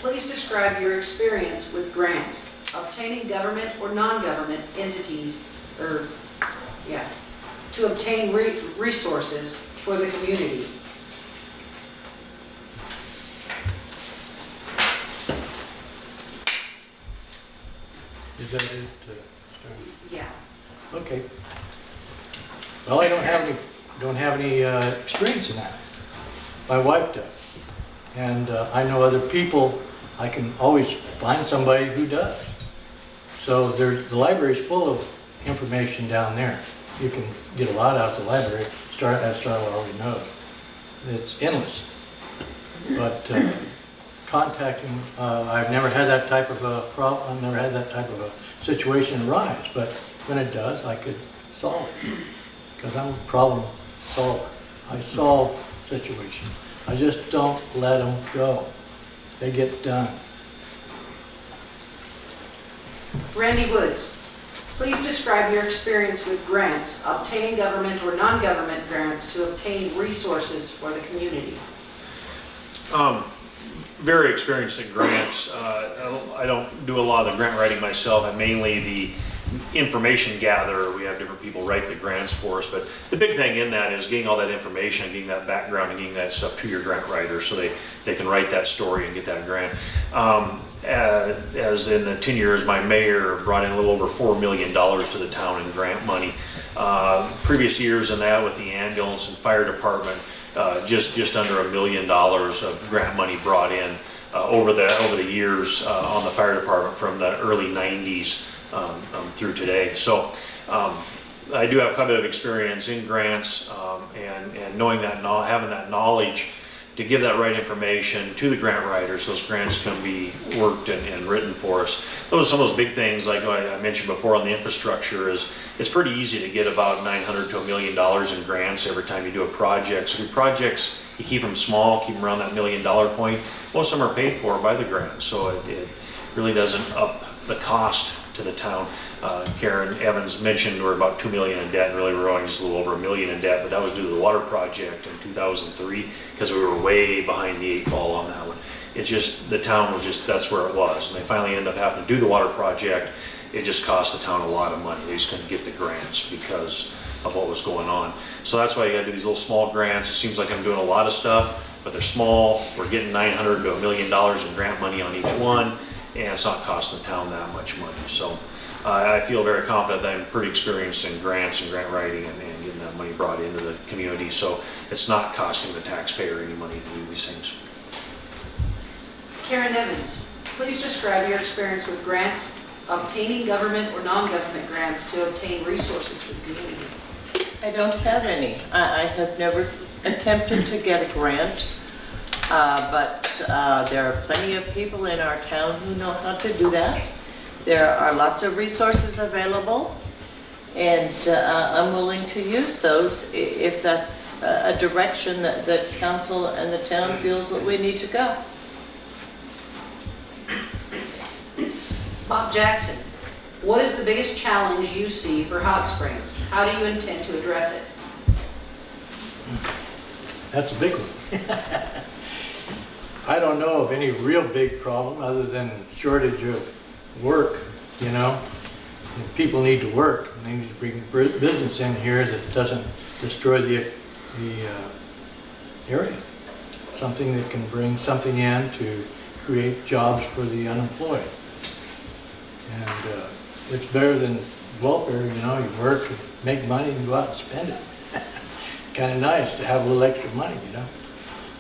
please describe your experience with grants, obtaining government or non-government entities, to obtain resources for the community. Is that it? Yeah. Okay. Well, I don't have any experience in that. My wife does, and I know other people. I can always find somebody who does. So the library's full of information down there. You can get a lot out of the library. As Starla already knows, it's endless. But contacting, I've never had that type of a problem. I've never had that type of a situation arise. But when it does, I could solve it because I'm a problem solver. I solve situations. I just don't let them go. They get done. Randy Woods, please describe your experience with grants, obtaining government or non-government grants to obtain resources for the community. Very experienced in grants. I don't do a lot of the grant writing myself. I'm mainly the information gatherer. We have different people write the grants for us, but the big thing in that is getting all that information, getting that background, and getting that stuff to your grant writer so they can write that story and get that grant. As in the 10 years, my mayor brought in a little over $4 million to the town in grant money. Previous years in that with the ambulance and fire department, just under $1 million of grant money brought in over the years on the fire department from the early 90s through today. So I do have quite a bit of experience in grants and knowing that, having that knowledge to give that right information to the grant writers, those grants can be worked and written for us. Those are some of those big things, like I mentioned before on the infrastructure, is it's pretty easy to get about $900 to $1 million in grants every time you do a project. So your projects, you keep them small, keep them around that $1 million point. Most of them are paid for by the grant, so it really doesn't up the cost to the town. Karen Evans mentioned we're about $2 million in debt, and really we're only just a little over $1 million in debt, but that was due to the water project in 2003 because we were way behind the 8 ball on that one. It's just, the town was just, that's where it was. And they finally ended up having to do the water project. It just cost the town a lot of money. They just couldn't get the grants because of what was going on. So that's why you gotta do these little small grants. It seems like I'm doing a lot of stuff, but they're small. We're getting $900 to $1 million in grant money on each one, and it's not costing the town that much money. So I feel very confident that I'm pretty experienced in grants and grant writing and getting that money brought into the community, so it's not costing the taxpayer any money to do these things. Karen Evans, please describe your experience with grants, obtaining government or non-government grants to obtain resources for the community. I don't have any. I have never attempted to get a grant, but there are plenty of people in our town who know how to do that. There are lots of resources available, and I'm willing to use those if that's a direction that council and the town feels that we need to go. Bob Jackson, what is the biggest challenge you see for Hot Springs? How do you intend to address it? That's a big one. I don't know of any real big problem other than shortage of work, you know. If people need to work, and they need to bring business in here that doesn't destroy the area. Something that can bring something in to create jobs for the unemployed. And it's better than welfare, you know, you work, you make money, and go out and spend it. Kind of nice to have a little extra money, you know.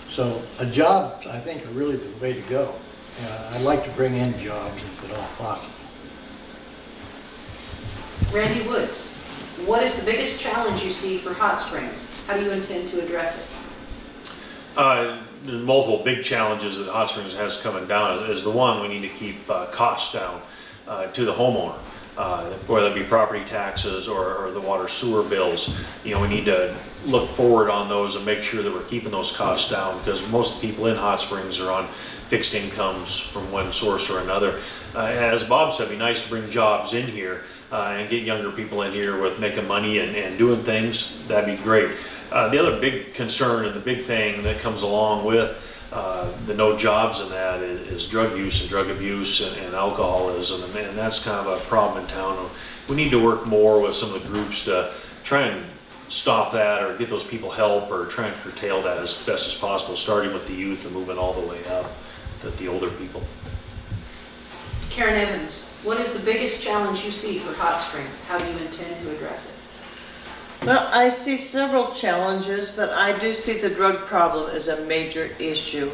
So jobs, I think, are really the way to go. I'd like to bring in jobs if at all possible. Randy Woods, what is the biggest challenge you see for Hot Springs? How do you intend to address it? There's multiple big challenges that Hot Springs has coming down. Is the one, we need to keep costs down to the homeowner, whether it be property taxes or the water sewer bills. You know, we need to look forward on those and make sure that we're keeping those costs down, because most people in Hot Springs are on fixed incomes from one source or another. As Bob said, it'd be nice to bring jobs in here and get younger people in here with making money and doing things. That'd be great. The other big concern and the big thing that comes along with the no jobs and that is drug use and drug abuse and alcoholism, and that's kind of a problem in town. We need to work more with some of the groups to try and stop that or get those people help or try and curtail that as best as possible, starting with the youth and moving all the way up to the older people. Karen Evans, what is the biggest challenge you see for Hot Springs? How do you intend to address it? Well, I see several challenges, but I do see the drug problem as a major issue.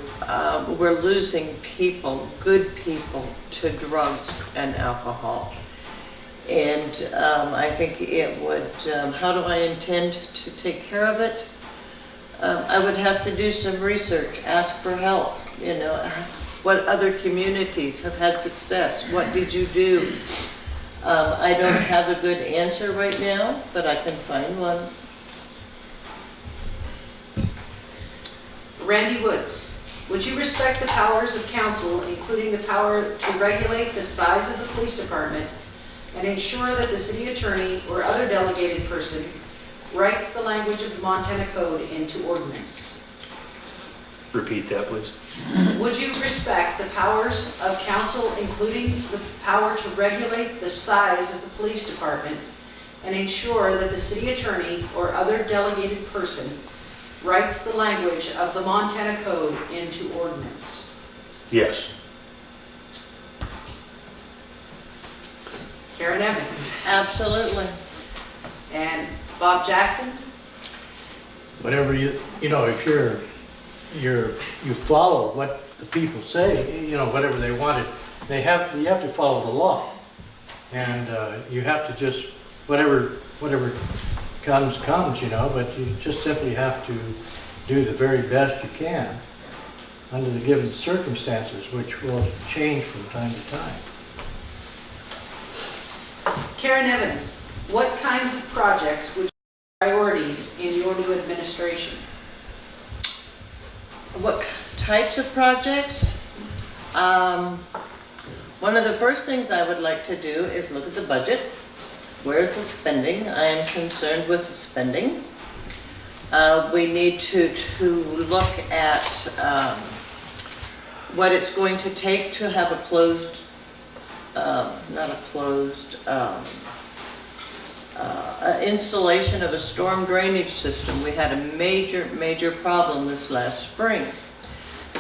We're losing people, good people, to drugs and alcohol. And I think it would, how do I intend to take care of it? I would have to do some research, ask for help, you know, what other communities have had success, what did you do? I don't have a good answer right now, but I can find one. Randy Woods, would you respect the powers of council, including the power to regulate the size of the police department and ensure that the city attorney or other delegated person writes the language of the Montana Code into ordinance? Repeat that, please. Would you respect the powers of council, including the power to regulate the size of the police department and ensure that the city attorney or other delegated person writes the language of the Montana Code into ordinance? Yes. Karen Evans. Absolutely. And Bob Jackson? Whatever you know, if you follow what the people say, you know, whatever they wanted, you have to follow the law. And you have to just, whatever comes, you know, but you just simply have to do the very best you can under the given circumstances, which will change from time to time. Karen Evans, what kinds of projects would you priorities in your new administration? What types of projects? One of the first things I would like to do is look at the budget. Where's the spending? I am concerned with the spending. We need to look at what it's going to take to have a closed, installation of a storm drainage system. We had a major problem this last spring.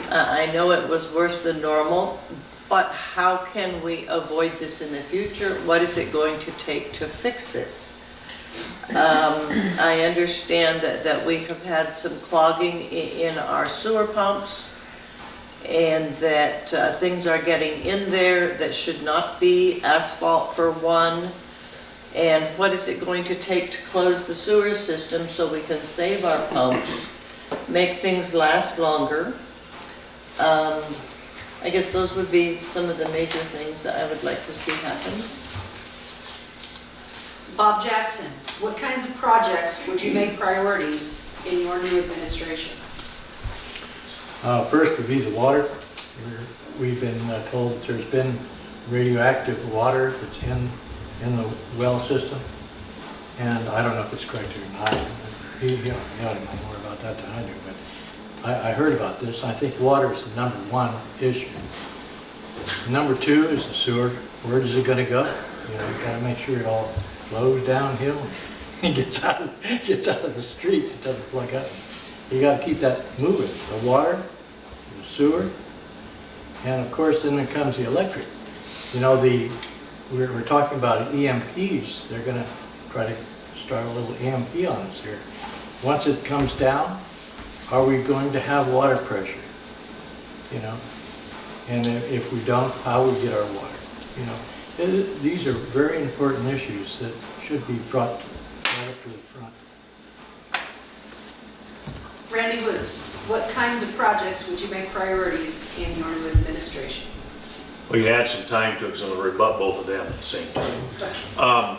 I know it was worse than normal, but how can we avoid this in the future? What is it going to take to fix this? I understand that we have had some clogging in our sewer pumps, and that things are getting in there that should not be, asphalt for one. And what is it going to take to close the sewer system so we can save our pumps, make things last longer? I guess those would be some of the major things that I would like to see happen. Bob Jackson, what kinds of projects would you make priorities in your new administration? First would be the water. We've been told that there's been radioactive water that's in the well system, and I don't know if it's correct or not. He ought to know more about that than I do, but I heard about this. I think water is the number one issue. Number two is the sewer. Where is it going to go? You know, you got to make sure it all flows downhill and gets out of the streets. It doesn't plug up. You got to keep that moving. The water, the sewer, and of course then there comes the electric. You know, we're talking about EMPs. They're going to try to start a little EMP on us here. Once it comes down, are we going to have water pressure? You know, and if we don't, how we get our water? You know, these are very important issues that should be brought right up to the front. Randy Woods, what kinds of projects would you make priorities in your new administration? We can add some time to it because I'm going to rebut both of them at the same time.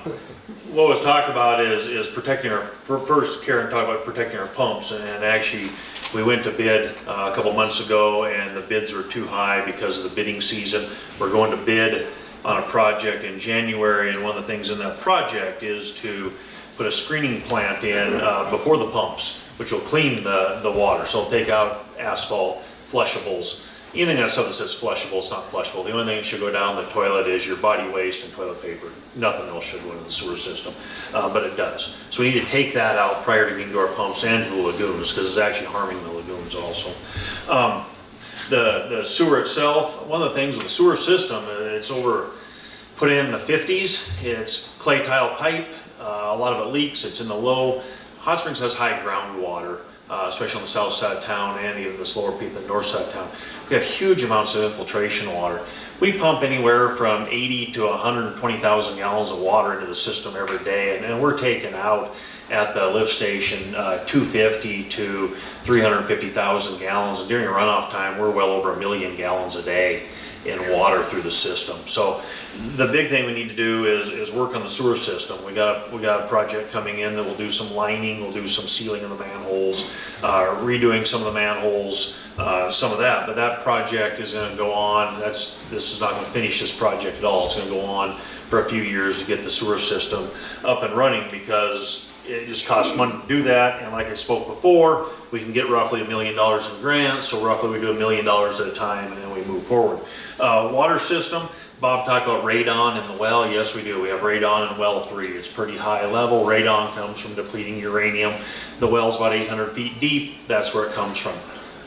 What was talked about is protecting our, first Karen talked about protecting our pumps, and actually we went to bid a couple months ago and the bids were too high because of the bidding season. We're going to bid on a project in January, and one of the things in that project is to put a screening plant in before the pumps, which will clean the water. So it'll take out asphalt, flushables. Anything that stuff that says flushable, it's not flushable. The only thing that should go down the toilet is your body waste and toilet paper. Nothing else should go into the sewer system, but it does. So we need to take that out prior to getting to our pumps and to the lagoons, because it's actually harming the lagoons also. The sewer itself, one of the things with the sewer system, it's put in the 50s. It's clay tile pipe. A lot of it leaks. It's in the low. Hot Springs has high groundwater, especially on the south side of town and even this lower peak, the north side of town. We have huge amounts of infiltration water. We pump anywhere from 80 to 120,000 gallons of water into the system every day, and we're taking out at the lift station 250 to 350,000 gallons, and during runoff time we're well over 1 million gallons a day in water through the system. So the big thing we need to do is work on the sewer system. We got a project coming in that will do some lining, we'll do some sealing of the manholes, redoing some of the manholes, some of that. But that project is going to go on. This is not going to finish this project at all. It's going to go on for a few years to get the sewer system up and running, because it just costs money to do that. And like I spoke before, we can get roughly $1 million in grants. So roughly we do $1 million at a time, and then we move forward. Water system, Bob talked about radon in the well. Yes, we do. We have radon in well 3. It's pretty high level. Radon comes from depleting uranium. The well's about 800 feet deep. That's where it comes from.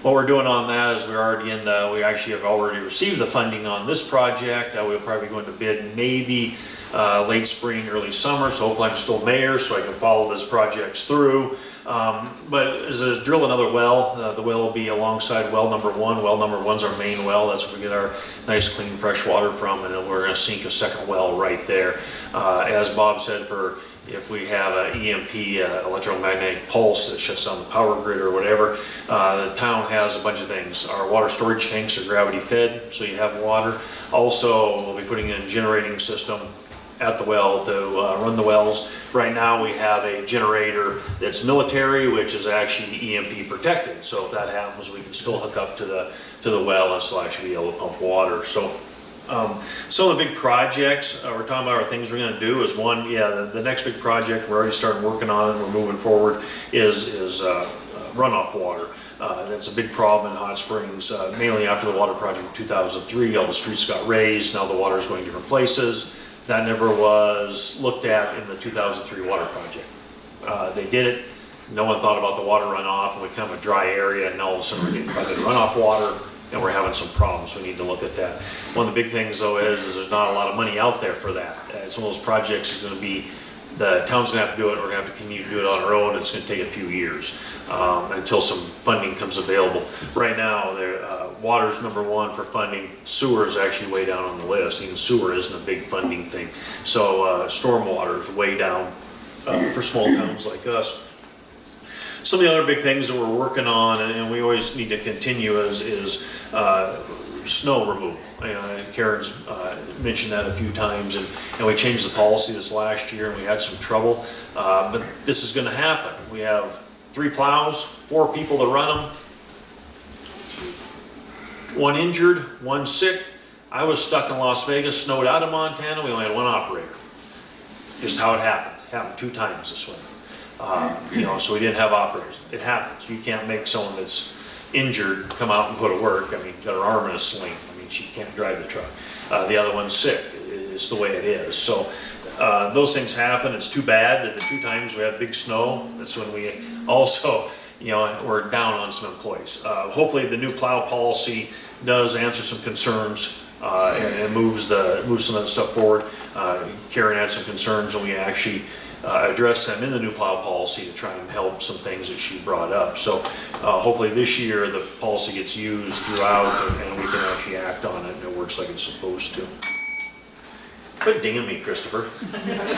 What we're doing on that is we actually have already received the funding on this project. We'll probably go into bid maybe late spring, early summer. So hopefully I'm still mayor so I can follow this project through. But as a drill another well, the well will be alongside well number 1. Well number 1's our main well. That's where we get our nice clean fresh water from, and then we're going to sink a second well right there. As Bob said, if we have an EMP, electromagnetic pulse that shuts down the power grid or whatever, the town has a bunch of things. Our water storage tanks are gravity fed, so you have water. Also, we'll be putting in a generating system at the well to run the wells. Right now we have a generator that's military, which is actually EMP protected. So if that happens, we can still hook up to the well and still actually be able to pump water. So some of the big projects we're talking about are things we're going to do is one, the next big project we're already starting working on and we're moving forward is runoff water. That's a big problem in Hot Springs, mainly after the water project in 2003. All the streets got raised, now the water is going different places. That never was looked at in the 2003 water project. They did it, no one thought about the water runoff, and we kind of a dry area, and all of a sudden we're getting flooded runoff water. and we're having some problems. We need to look at that. One of the big things though is there's not a lot of money out there for that. It's one of those projects that's gonna be, the town's gonna have to do it, we're gonna have to continue to do it on our own. It's gonna take a few years until some funding comes available. Right now, water's number one for funding. Sewer is actually way down on the list. Even sewer isn't a big funding thing. So stormwater is way down for small towns like us. Some of the other big things that we're working on, and we always need to continue, is snow removal. Karen's mentioned that a few times, and we changed the policy this last year, and we had some trouble. But this is going to happen. We have 3 plows, 4 people to run them, 1 injured, 1 sick. I was stuck in Las Vegas, snowed out of Montana. We only had 1 operator. Just how it happened. It happened 2 times this winter. So we didn't have operators. It happens. You can't make someone that's injured come out and go to work. I mean, got her arm in a sling. I mean, she can't drive the truck. The other one's sick. It's the way it is. So those things happen. It's too bad that the 2 times we had big snow. That's when we also, we're down on some employees. Hopefully the new plow policy does answer some concerns and moves some of the stuff forward. Karen had some concerns, and we actually address them in the new plow policy to try and help some things that she brought up. So hopefully this year the policy gets used throughout and we can actually act on it and it works like it's supposed to. Quit dinging me, Christopher.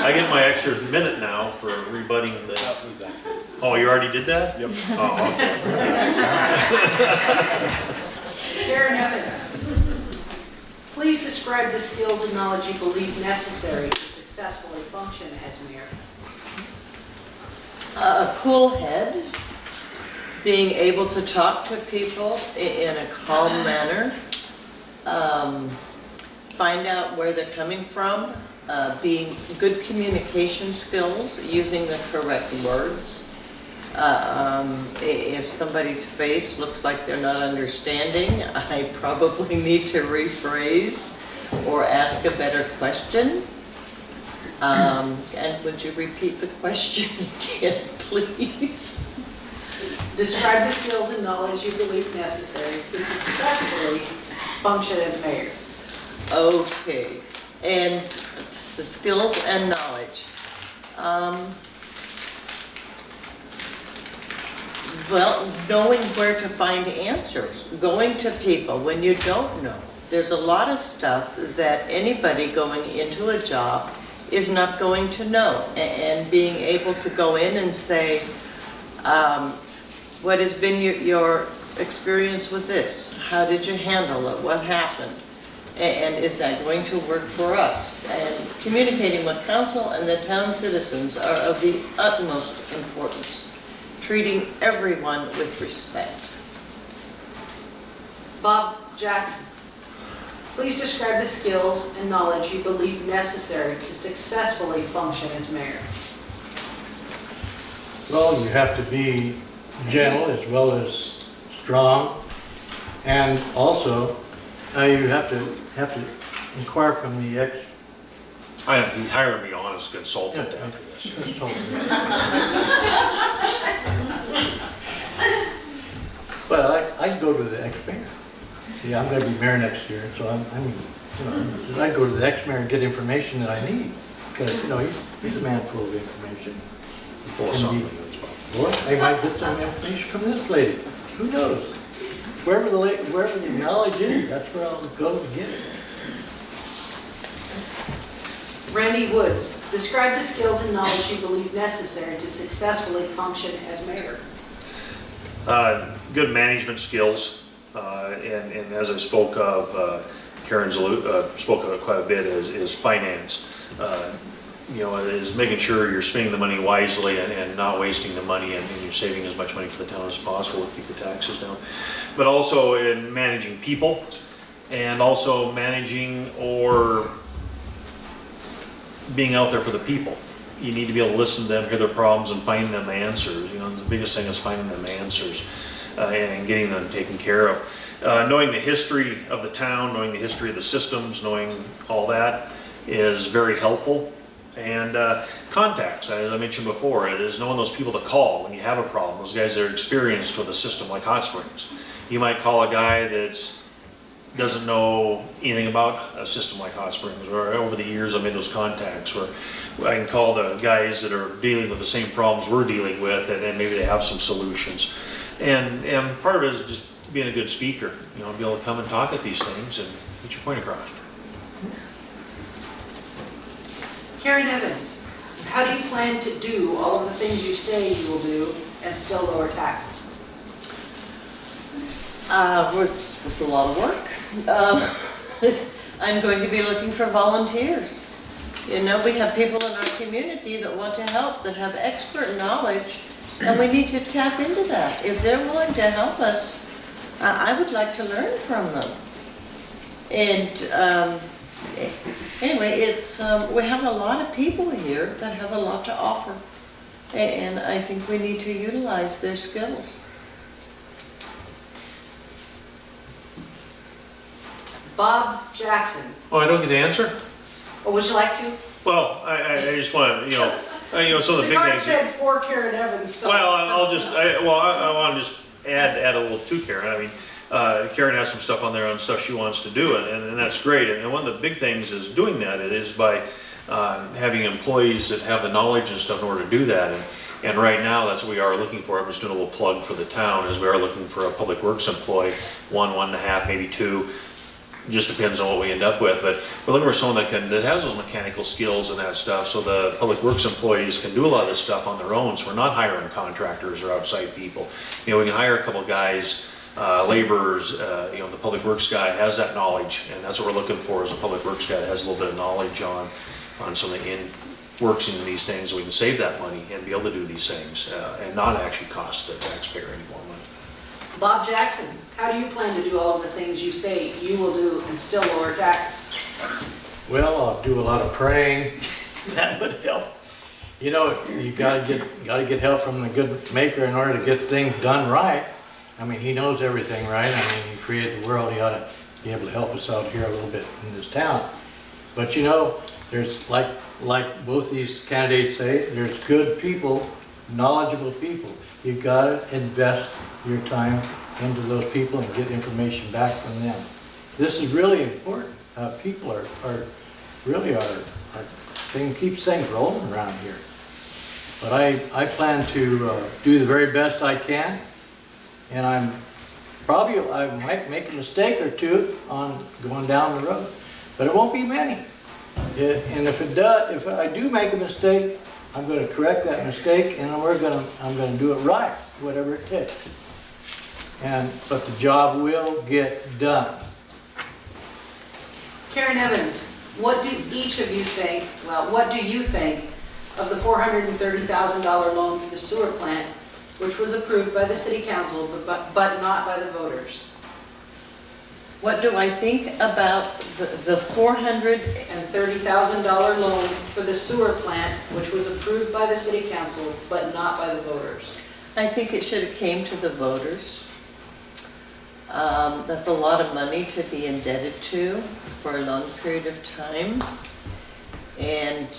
I get my extra minute now for rebutting the... Oh, you already did that? Yep. Oh, okay. Karen Evans, please describe the skills and knowledge you believe necessary to successfully function as mayor. A cool head, being able to talk to people in a calm manner, find out where they're coming from, being good communication skills, using the correct words. If somebody's face looks like they're not understanding, I probably need to rephrase or ask a better question. And would you repeat the question again, please? Describe the skills and knowledge you believe necessary to successfully function as mayor. Okay, and the skills and knowledge. Well, knowing where to find answers, going to people when you don't know. There's a lot of stuff that anybody going into a job is not going to know, and being able to go in and say, what has been your experience with this? How did you handle it? What happened? And is that going to work for us? And communicating with council and the town citizens are of the utmost importance. Treating everyone with respect. Bob Jackson, please describe the skills and knowledge you believe necessary to successfully function as mayor. Well, you have to be gentle as well as strong, and also you have to inquire from the He hired me on as a consultant after this. But I go to the ex-mayor. See, I'm gonna be mayor next year, so I go to the ex-mayor and get information that I need. Because, he's a man full of information. Full of something. Or I might get some information from this lady. Who knows? Wherever the knowledge is, that's where I'll go to get it. Randy Woods, describe the skills and knowledge you believe necessary to successfully function as mayor. Good management skills, and as I spoke of, Karen spoke of it quite a bit, is finance. Is making sure you're spending the money wisely and not wasting the money, and you're saving as much money for the town as possible to keep the taxes down. But also in managing people, and also managing or being out there for the people. You need to be able to listen to them, hear their problems, and find them answers. The biggest thing is finding them answers and getting them taken care of. Knowing the history of the town, knowing the history of the systems, knowing all that is very helpful. And contacts, as I mentioned before, it is knowing those people to call when you have a problem. Those guys that are experienced with a system like Hot Springs. You might call a guy that's doesn't know anything about a system like Hot Springs, or over the years I've made those contacts where I can call the guys that are dealing with the same problems we're dealing with, and maybe they have some solutions. And part of it is just being a good speaker, you know, be able to come and talk at these things and get your point across. Karen Evans, how do you plan to do all of the things you say you will do and still lower taxes? It's a lot of work. I'm going to be looking for volunteers. You know, we have people in our community that want to help, that have expert knowledge, and we need to tap into that. If they're willing to help us, I would like to learn from them. And anyway, we have a lot of people here that have a lot to offer, and I think we need to utilize their skills. Bob Jackson, Oh, I don't get to answer? or would you like to? Well, I just want to, some of the big Card things. said for Karen Evans, so. Well, I want to just add a little to Karen. I mean, Karen has some stuff on there on stuff she wants to do, and that's great. And one of the big things is doing that. It is by having employees that have the knowledge and stuff in order to do that. And right now, that's what we are looking for. I'm just doing a little plug for the town, is we are looking for a public works employee, 1.5, maybe 2. Just depends on what we end up with, but we're looking for someone that has those mechanical skills and that stuff, so the public works employees can do a lot of this stuff on their own, so we're not hiring contractors or outside people. You know, we can hire a couple of guys, laborers, the public works guy has that knowledge, and that's what we're looking for, is a public works guy that has a little bit of knowledge on some of the works in these things, so we can save that money and be able to do these things, and not actually cost the taxpayer any more money. Bob Jackson, how do you plan to do all of the things you say you will do and still lower taxes? Well, I'll do a lot of praying. That would help. You know, you gotta get help from the good maker in order to get things done right. I mean, he knows everything, right? I mean, he created the world. He ought to be able to help us out here a little bit in this town. But you know, there's like both these candidates say, there's good people, knowledgeable people. You gotta invest your time into those people and get information back from them. This is really important. People are really our thing, keeps things rolling around here. But I plan to do the very best I can, and I might make a mistake or two on going down the road, but it won't be many. And if I do make a mistake, I'm going to correct that mistake, and I'm going to do it right, whatever it takes. But the job will get done. Karen Evans, what do each of you think, what do you think of the $430,000 loan for the sewer plant, which was approved by the city council, but not by the voters? What do I think about the $430,000 loan for the sewer plant, which was approved by the city council, but not by the voters? I think it should have came to the voters. That's a lot of money to be indebted to for a long period of time. And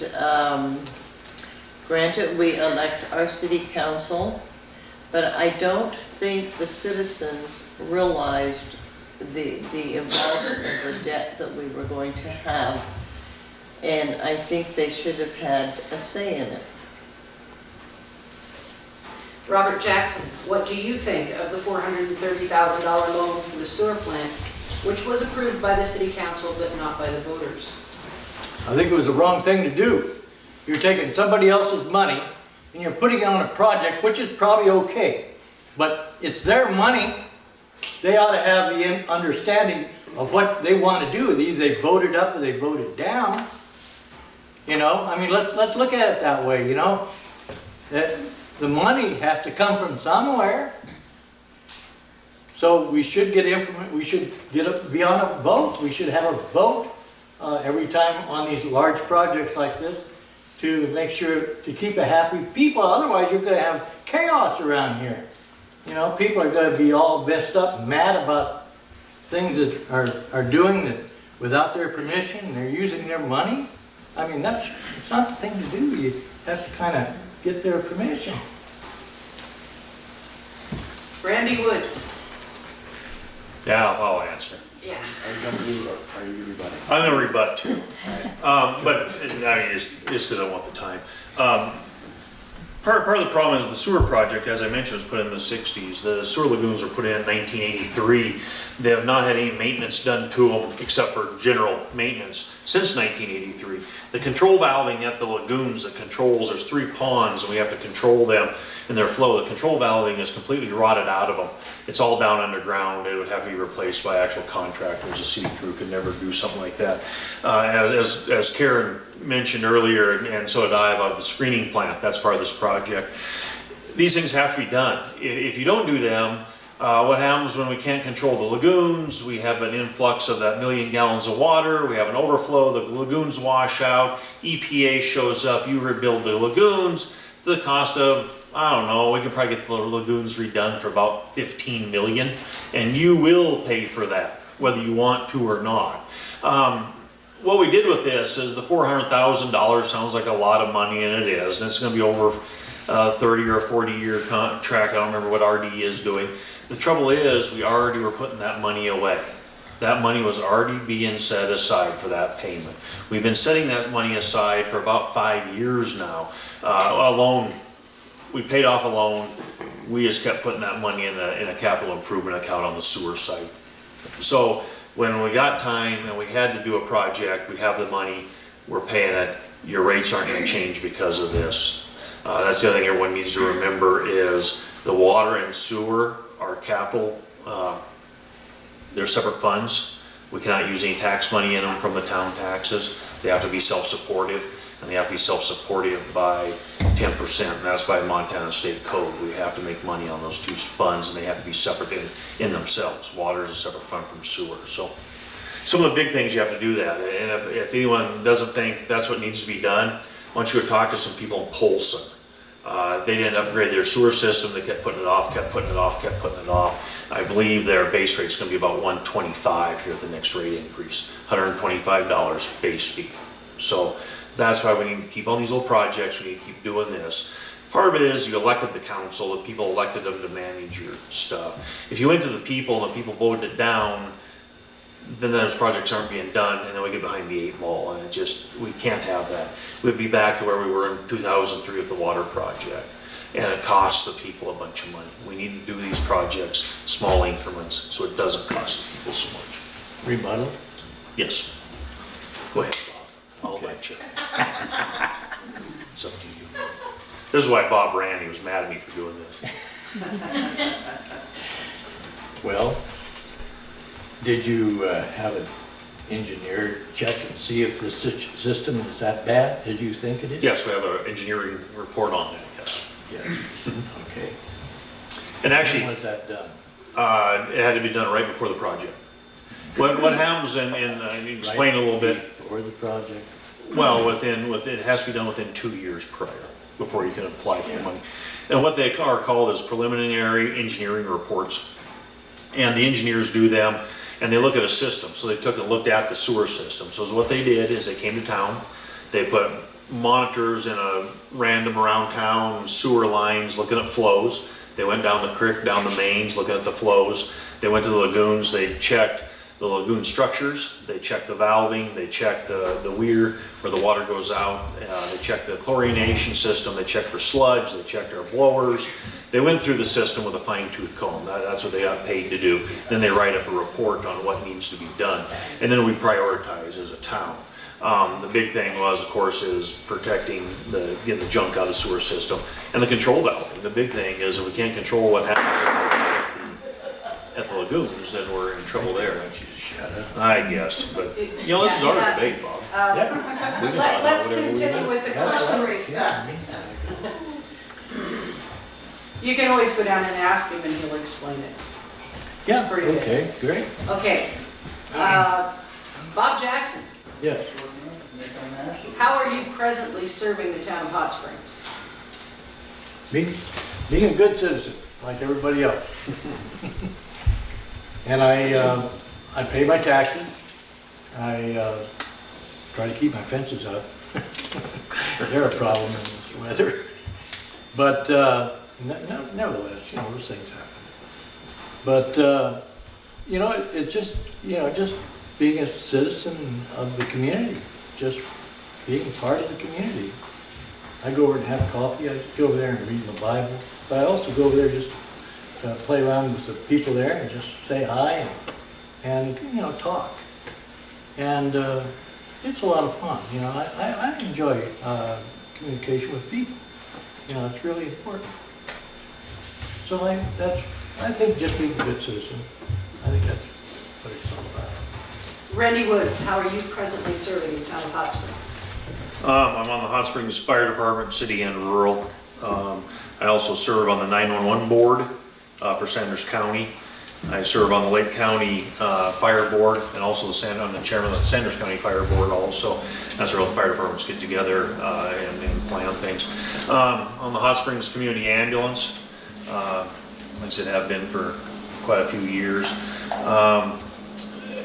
granted, we elect our city council, but I don't think the citizens realized the involvement of the debt that we were going to have. And I think they should have had a say in it. Robert Jackson, what do you think of the $430,000 loan for the sewer plant, which was approved by the city council but not by the voters? I think it was the wrong thing to do. You're taking somebody else's money and you're putting it on a project, which is probably okay, but it's their money. They ought to have the understanding of what they want to do. Either they voted up or they voted down. You know, I mean, let's look at it that way, you know. The money has to come from somewhere. So we should get information, we should be on a vote. We should have a vote every time on these large projects like this to make sure to keep a happy people. Otherwise you're going to have chaos around here. You know, people are going to be all messed up, mad about things that are doing that without their permission. They're using their money. I mean, it's not the thing to do. You have to kind of get their permission. Randy Woods. Yeah, I'll answer. Yeah. Are you rebutting? I'm gonna rebut too. But, I mean, just because I want the time. Part of the problem is the sewer project, as I mentioned, was put in the 60s. The sewer lagoons were put in 1983. They have not had any maintenance done to them except for general maintenance since 1983. The control valving at the lagoons that controls, there's 3 ponds and we have to control them in their flow. The control valving is completely rotted out of them. It's all down underground. It would have to be replaced by actual contractors. A city crew could never do something like that. As Karen mentioned earlier, and so did I, about the screening plant, that's part of this project. These things have to be done. If you don't do them, what happens when we can't control the lagoons? We have an influx of that 1 million gallons of water, we have an overflow, the lagoons wash out, EPA shows up, you rebuild the lagoons to the cost of, I don't know, we can probably get the lagoons redone for about 15 million, and you will pay for that, whether you want to or not. What we did with this is the $400,000 sounds like a lot of money, and it is, and it's gonna be over 30 or 40-year contract. I don't remember what RD is doing. The trouble is, we already were putting that money away. That money was already being set aside for that payment. We've been setting that money aside for about 5 years now. A loan, we paid off a loan. We just kept putting that money in a capital improvement account on the sewer site. So when we got time and we had to do a project, we have the money, we're paying it, your rates aren't gonna change because of this. That's the other thing everyone needs to remember is the water and sewer are capital, they're separate funds. We cannot use any tax money in them from the town taxes. They have to be self-supportive, and they have to be self-supportive by 10%, and that's by Montana State Code. We have to make money on those 2 funds, and they have to be separate in themselves. Water is a separate fund from sewer. So some of the big things you have to do that, and if anyone doesn't think that's what needs to be done, why don't you go talk to some people in Polson. They didn't upgrade their sewer system, they kept putting it off, kept putting it off, kept putting it off. I believe their base rate's gonna be about $125 here at the next rate increase, $125 base fee. So that's why we need to keep on these little projects, we need to keep doing this. Part of it is you elected the council, the people elected them to manage your stuff. If you went to the people and the people voted it down, then those projects aren't being done, and then we get behind the 8 ball, and it just, we can't have that. We'd be back to where we were in 2003 with the water project, and it costs the people a bunch of money. We need to do these projects, small increments, so it doesn't cost people so much. Rebuttal? Yes. Go ahead, Bob. I'll let you. It's up to you. This is why Bob Randy was mad at me for doing this. Well, did you have an engineer check and see if the system is that bad as you think it is? Yes, we have an engineering report on that, yes. Yes. Okay. And actually, When was that done? it had to be done right before the project. What happens explain a little bit. Before the project? Well, it has to be done within 2 years prior, before you can apply for money. And what they are called is preliminary engineering reports. And the engineers do them, and they look at a system. So they took and looked at the sewer system. So what they did is they came to town, they put monitors in a random around town, sewer lines, looking at flows. They went down the creek, down the mains, looking at the flows. They went to the lagoons, they checked the lagoon structures, they checked the valving, they checked the weir where the water goes out, they checked the chlorination system, they checked for sludge, they checked our blowers. They went through the system with a fine-tooth comb. That's what they got paid to do. Then they write up a report on what needs to be done. And then we prioritize as a town. The big thing was, of course, is protecting getting the junk out of the sewer system and the control valve. The big thing is if we can't control what happens at the lagoons, then we're in trouble there. I guess, but this is our debate, Bob. Let's continue with the question. You can always go down and ask him and he'll explain it. Yeah, Pretty good. okay, great. Okay. Bob Jackson, Yes. how are you presently serving the town of Hot Springs? Being a good citizen, like everybody else. And I pay my taxes. I try to keep my fences up. They're a problem in this weather. But nevertheless, those things happen. But you know, it's just, you know, just being a citizen of the community, just being part of the community. I go over and have coffee, I go over there and read the Bible, but I also go over there just to play around with the people there and just say hi and you know, talk. And it's a lot of fun, you know, I enjoy communication with people. You know, it's really important. So I think just being a good citizen, I think that's what it's all about. Randy Woods, how are you presently serving the town of Hot Springs? I'm on the Hot Springs Fire Department, city and rural. I also serve on the 911 board for Sanders County. I serve on the Lake County Fire Board and also I'm the chairman of the Sanders County Fire Board also. That's where all the fire departments get together and plan things. On the Hot Springs Community Ambulance, like I said, have been for quite a few years.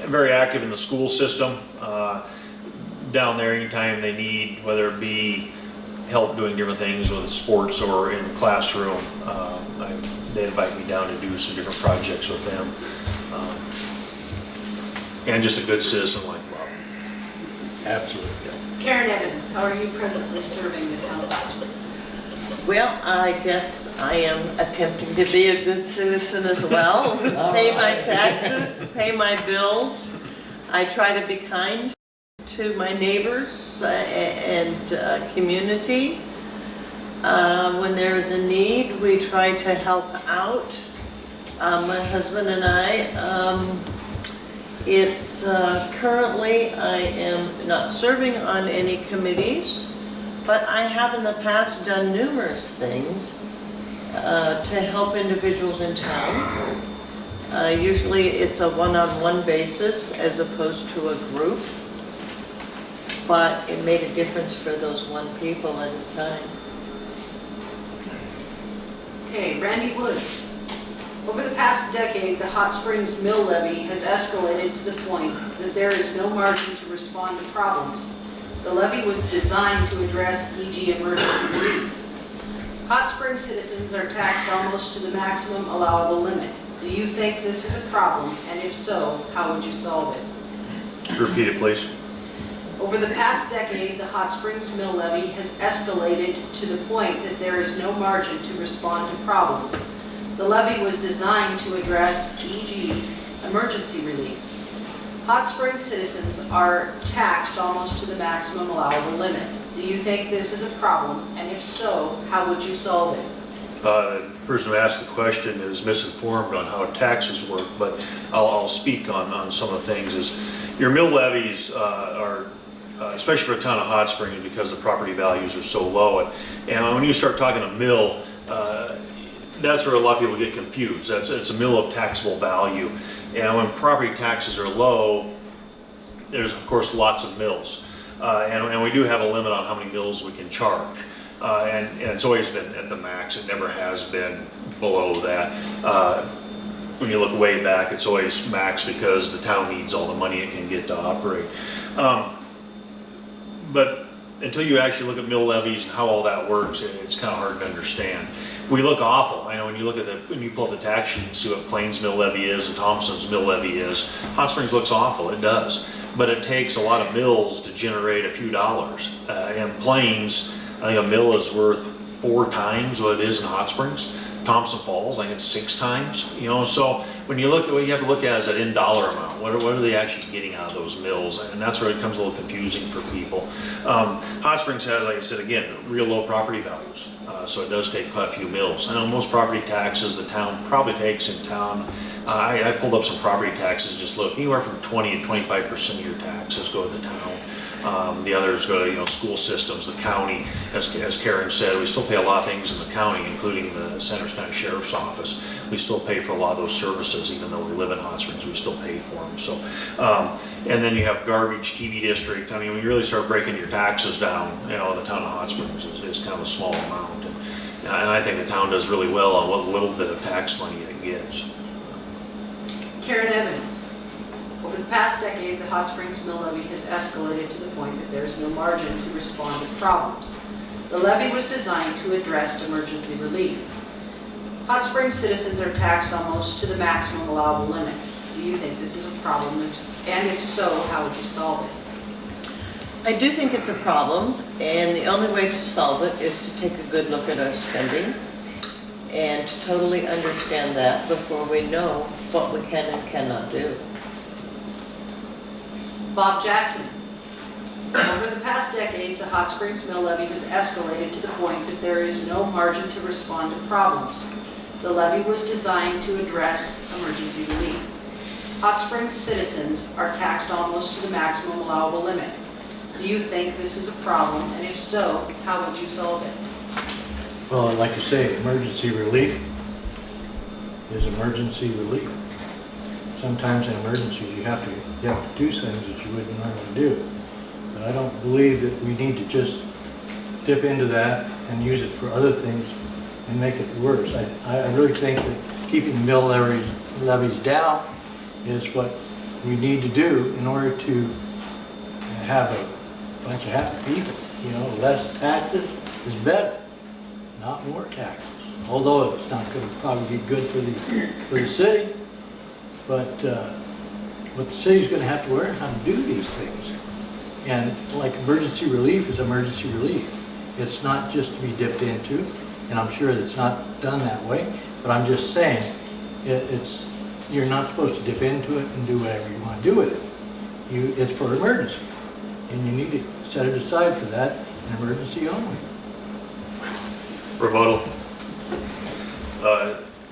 Very active in the school system. Down there anytime they need, whether it be help doing different things with sports or in the classroom, they invite me down to do some different projects with them. And just a good citizen like Bob. Absolutely. Karen Evans, how are you presently serving the town of Hot Springs? Well, I guess I am attempting to be a good citizen as well. Pay my taxes, pay my bills. I try to be kind to my neighbors and community. When there is a need, we try to help out. My husband and I, currently I am not serving on any committees, but I have in the past done numerous things to help individuals in town. Usually it's a one-on-one basis as opposed to a group, but it made a difference for those one people at a time. Okay, Randy Woods. Over the past decade, the Hot Springs mill levy has escalated to the point that there is no margin to respond to problems. The levy was designed to address, e.g., emergency relief. Hot Springs citizens are taxed almost to the maximum allowable limit. Do you think this is a problem, and if so, how would you solve it? Repeat it, please. Over the past decade, the Hot Springs mill levy has escalated to the point that there is no margin to respond to problems. The levy was designed to address, e.g., emergency relief. Hot Springs citizens are taxed almost to the maximum allowable limit. Do you think this is a problem, and if so, how would you solve it? The person who asked the question is misinformed on how taxes work, but I'll speak on some of the things. Is your mill levies are especially for a town of Hot Springs, because the property values are so low. And when you start talking a mill, that's where a lot of people get confused. It's a mill of taxable value. And when property taxes are low, there's of course lots of mills. And we do have a limit on how many mills we can charge. And it's always been at the max. It never has been below that. When you look way back, it's always max because the town needs all the money it can get to operate. But until you actually look at mill levies and how all that works, it's kind of hard to understand. We look awful. I know when you look at when you pull up the tax sheet and see what Plains mill levy is and Thompson's mill levy is, Hot Springs looks awful. It does. But it takes a lot of mills to generate a few dollars. And Plains, I think a mill is worth 4 times what it is in Hot Springs. Thompson Falls, I think it's 6 times. You know, so when you look at what you have to look at is that in dollar amount. What are they actually getting out of those mills? And that's where it becomes a little confusing for people. Hot Springs has, like I said, again, real low property values. So it does take quite a few mills. I know most property taxes the town probably takes in town. I pulled up some property taxes, just look, anywhere from 20 to 25% of your taxes go to the town. The others go to, school systems, the county. As Karen said, we still pay a lot of things in the county, including the Sanders County Sheriff's Office. We still pay for a lot of those services, even though we live in Hot Springs, we still pay for them. So, and then you have garbage, TV district. I mean, when you really start breaking your taxes down, the town of Hot Springs is kind of a small amount. And I think the town does really well on what little bit of tax money it gets. Karen Evans. Over the past decade, the Hot Springs mill levy has escalated to the point that there is no margin to respond to problems. The levy was designed to address emergency relief. Hot Springs citizens are taxed almost to the maximum allowable limit. Do Do you think this is a problem? And if so, how would you solve it? I do think it's a problem, and the only way to solve it is to take a good look at our spending and to totally understand that before we know what we can and cannot do. Bob Jackson. Over the past decade, the Hot Springs mill levy has escalated to the point that there is no margin to respond to problems. The levy was designed to address emergency relief. Hot Springs citizens are taxed almost to the maximum allowable limit. Do you think this is a problem, and if so, how would you solve it? Well, like you say, emergency relief is emergency relief. Sometimes in emergencies, you have to do things that you wouldn't normally do. But I don't believe that we need to just dip into that and use it for other things and make it worse. I really think that keeping the mill levies down is what we need to do in order to have a bunch of happy people. You know, less taxes is better, not more taxes. Although it's not going to probably be good for the city, but the city's going to have to learn how to do these things. And like emergency relief is emergency relief. It's not just to be dipped into, and I'm sure that it's not done that way, but I'm just saying, you're not supposed to dip into it and do whatever you want to do with it. It's for emergency, and you need to set it aside for that, an emergency only. Rebuttal.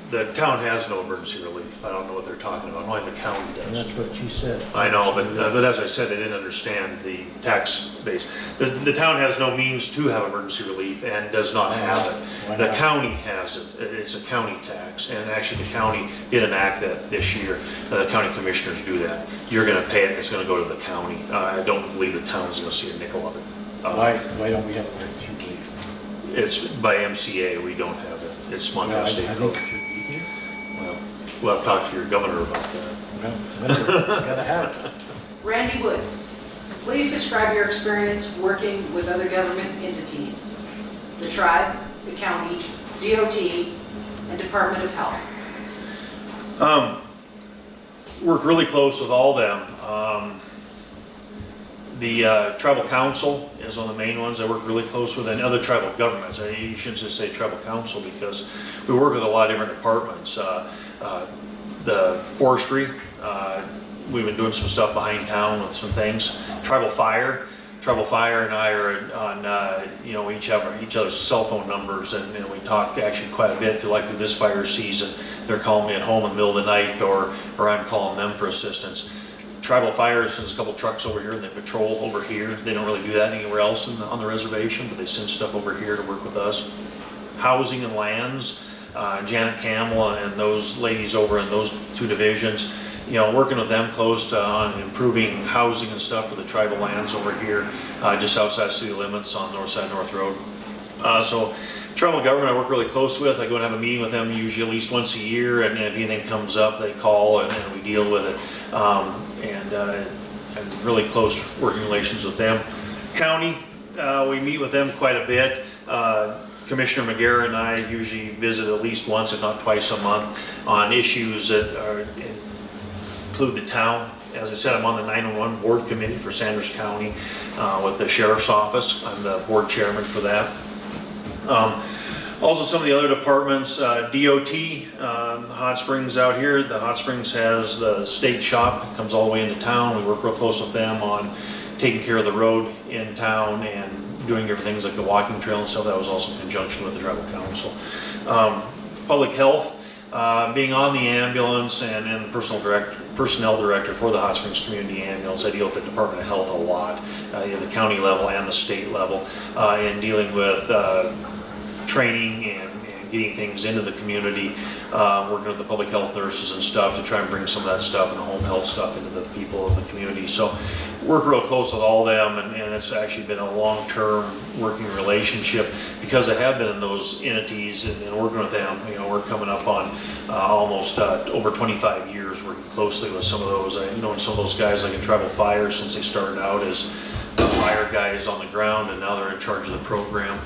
The town has no emergency relief. I don't know what they're talking about. Only the county And does. that's what she said. I know, but as I said, they didn't understand the tax base. The town has no means to have emergency relief and does not have Why it. The not? county has it. It's a county tax, and actually the county did enact that this year. The county commissioners do that. You're going to pay it, and it's going to go to the county. I don't believe the town's going to see a nickel of it. Why don't we have emergency relief? It's by MCA, we don't have it. It's Well, I Montana State think Code. it should be here. Well, we'll have to talk to your governor about that. Well, whatever, gotta have it. Randy Woods, please describe your experience working with other government entities, the tribe, the county, DOT, and Department of Health. Work really close with all them. The tribal council is one of the main ones I work really close with, and other tribal governments. You shouldn't just say tribal council because we work with a lot of different departments. The forestry, we've been doing some stuff behind town with some things. Tribal fire and I are on, we each have each other's cell phone numbers, and we talk actually quite a bit through this fire season. They're calling me at home in the middle of the night, or I'm calling them for assistance. Tribal fire sends a couple trucks over here and they patrol over here. They don't really do that anywhere else on the reservation, but they send stuff over here to work with us. Housing and lands, Janet Campbell and those ladies over in those two divisions, working with them close on improving housing and stuff for the tribal lands over here, just outside city limits on north side North Road. So tribal government I work really close with. I go and have a meeting with them usually at least once a year, and if anything comes up, they call and we deal with it. And really close working relations with them. County, we meet with them quite a bit. Commissioner McGarrett and I usually visit at least once, if not twice a month, on issues that include the town. As I said, I'm on the 911 board committee for Sanders County with the sheriff's office. I'm the board chairman for that. Also, some of the other departments, DOT, Hot Springs out here. The Hot Springs has the state shop, comes all the way into town. We work real close with them on taking care of the road in town and doing different things like the walking trail and stuff. That was also in conjunction with the tribal council. Public health, being on the ambulance and the personnel director for the Hot Springs Community Ambulance. I deal with the Department of Health a lot, at the county level and the state level, in dealing with training and getting things into the community, working with the public health nurses and stuff to try and bring some of that stuff and the home health stuff into the people of the community. So work real close with all them, and it's actually been a long-term working relationship because I have been in those entities and working with them. We're coming up on almost over 25 years working closely with some of those. I've known some of those guys like in tribal fire since they started out as fire guys on the ground, and now they're in charge of the program.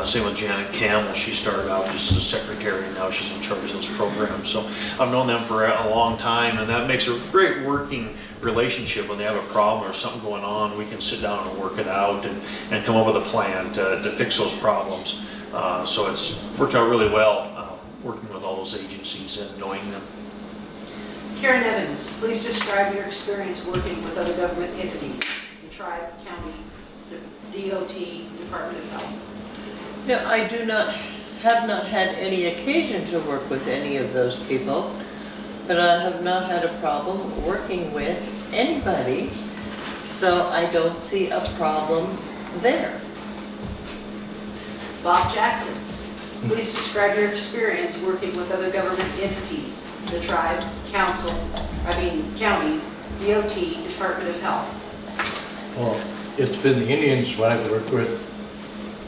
Same with Janet Campbell. She started out just as a secretary, and now she's in charge of those programs. So I've known them for a long time, and that makes a great working relationship. When they have a problem or something going on, we can sit down and work it out and come up with a plan to fix those problems. So it's worked out really well working with all those agencies and knowing them. Karen Evans, please describe your experience working with other government entities, the tribe, county, DOT, Department of Health. No, I have not had any occasion to work with any of those people, but I have not had a problem working with anybody, so I don't see a problem there. Bob Jackson, please describe your experience working with other government entities, the tribe, county, DOT, Department of Health. Well, it's been the Indians what I've worked with,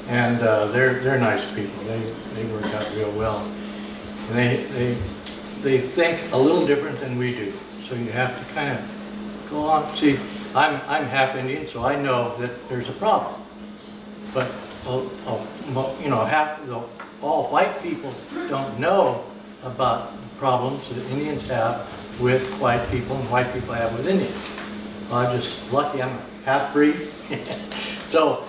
and they're nice people. They work out real well. And they think a little different than we do. So you have to kind of go on. See, I'm half Indian, so I know that there's a problem. But you know, all white people don't know about the problems that Indians have with white people and white people have with Indians. I'm just lucky I'm half breed. So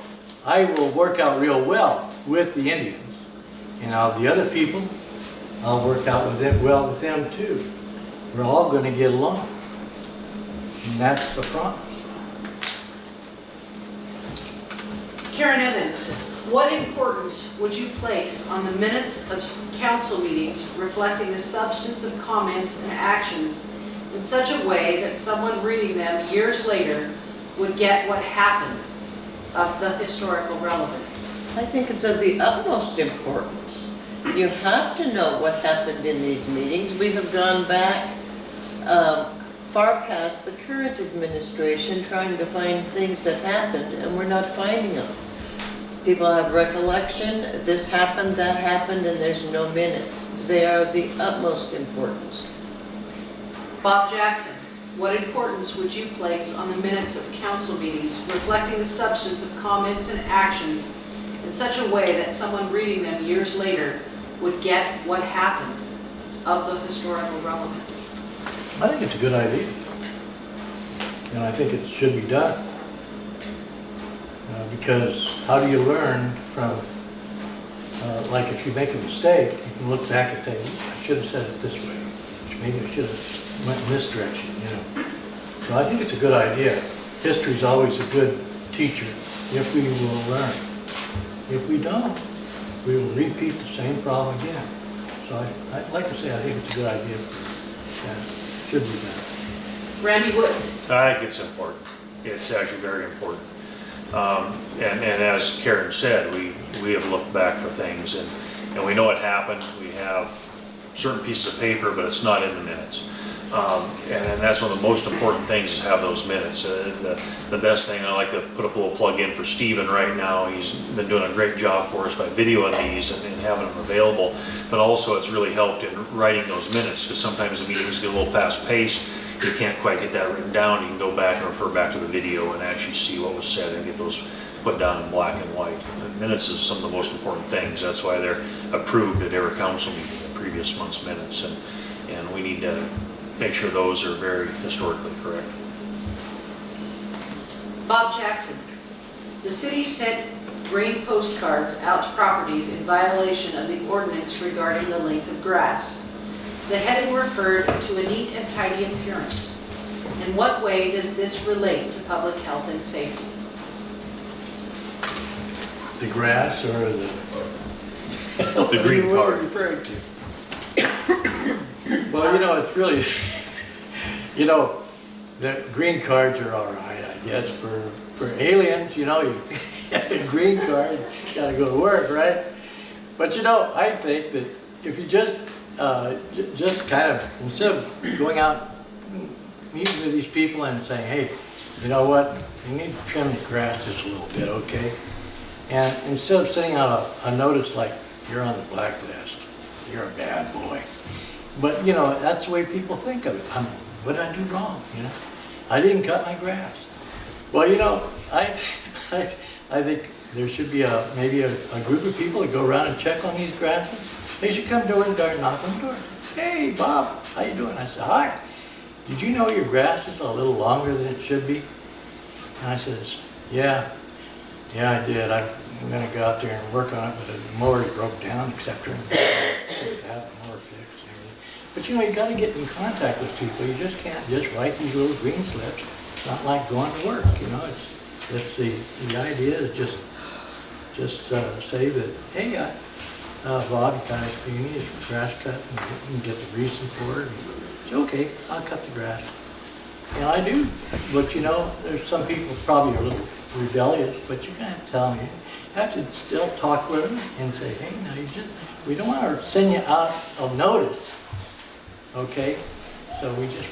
I will work out real well with the Indians. And the other people, I'll work out with them well with them too. We're all going to get along. And that's the promise. Karen Evans, what importance would you place on the minutes of council meetings reflecting the substance of comments and actions in such a way that someone reading them years later would get what happened of the historical relevance? I think it's of the utmost importance. You have to know what happened in these meetings. We have gone back far past the current administration trying to find things that happened, and we're not finding them. People have recollection, this happened, that happened, and there's no minutes. They are of the utmost importance. Bob Jackson, what importance would you place on the minutes of council meetings reflecting the substance of comments and actions in such a way that someone reading them years later would get what happened of the historical relevance? I think it's a good idea. And I think it should be done. Because how do you learn from, like if you make a mistake, you can look back and say, I should have said it this way. Maybe I should have went in this direction, you know. So I think it's a good idea. History is always a good teacher if we will learn. If we don't, we will repeat the same problem again. So I'd like to say I think it's a good idea. Should be done. Randy Woods. I think it's important. It's actually very important. And as Karen said, we have looked back for things and we know what happened. We have certain pieces of paper, but it's not in the minutes. And that's one of the most important things is have those minutes. The best thing, I like to put up a little plug in for Stephen right now. He's been doing a great job for us by videoing these and having them available. But also it's really helped in writing those minutes because sometimes the meetings get a little fast paced. You can't quite get that written down. You can go back and refer back to the video and actually see what was said and get those put down in black and white. And minutes is some of the most important things. That's why they're approved at every council meeting, the previous month's minutes. And we need to make sure those are very historically correct. Bob Jackson, the city sent green postcards out to properties in violation of the ordinance regarding the length of grass. The heading referred to a neat and tidy appearance. In what way does this relate to public health and safety? The grass or The green what are card. you referring to? Well, you know, it's really, you know, the green cards are all right, I guess, for aliens, you know, you have a green card, you gotta go to work, right? But you know, I think that if you just kind of, instead of going out, meeting with these people and saying, hey, you know what, you need to trim the grass just a little bit, okay? And instead of sending out a notice like, you're on the blacklist, you're a bad boy. But, you know, that's the way people think of it. What did I do wrong, you know? I didn't cut my grass. Well, you know, I think there should be maybe a group of people that go around and check on these grasses. They should come door to door, knock on the door. Hey, Bob, how you doing? I said, hi. Did you know your grass is a little longer than it should be? And I says, yeah, I did. I'm gonna go out there and work on it, but the mower broke down, etc. Have the mower fixed and everything. But you know, you gotta get in contact with people. You just can't just write these little green slips. It's not like going to work, you know. It's the idea is just say that, hey, Bob, you need a grass cut and get the reason for it. It's okay, I'll cut the grass. And I do, but you know, there's some people probably are a little rebellious, but you can't tell them. You have to still talk with them and say, hey, now we don't want to send you out of notice, okay? So we just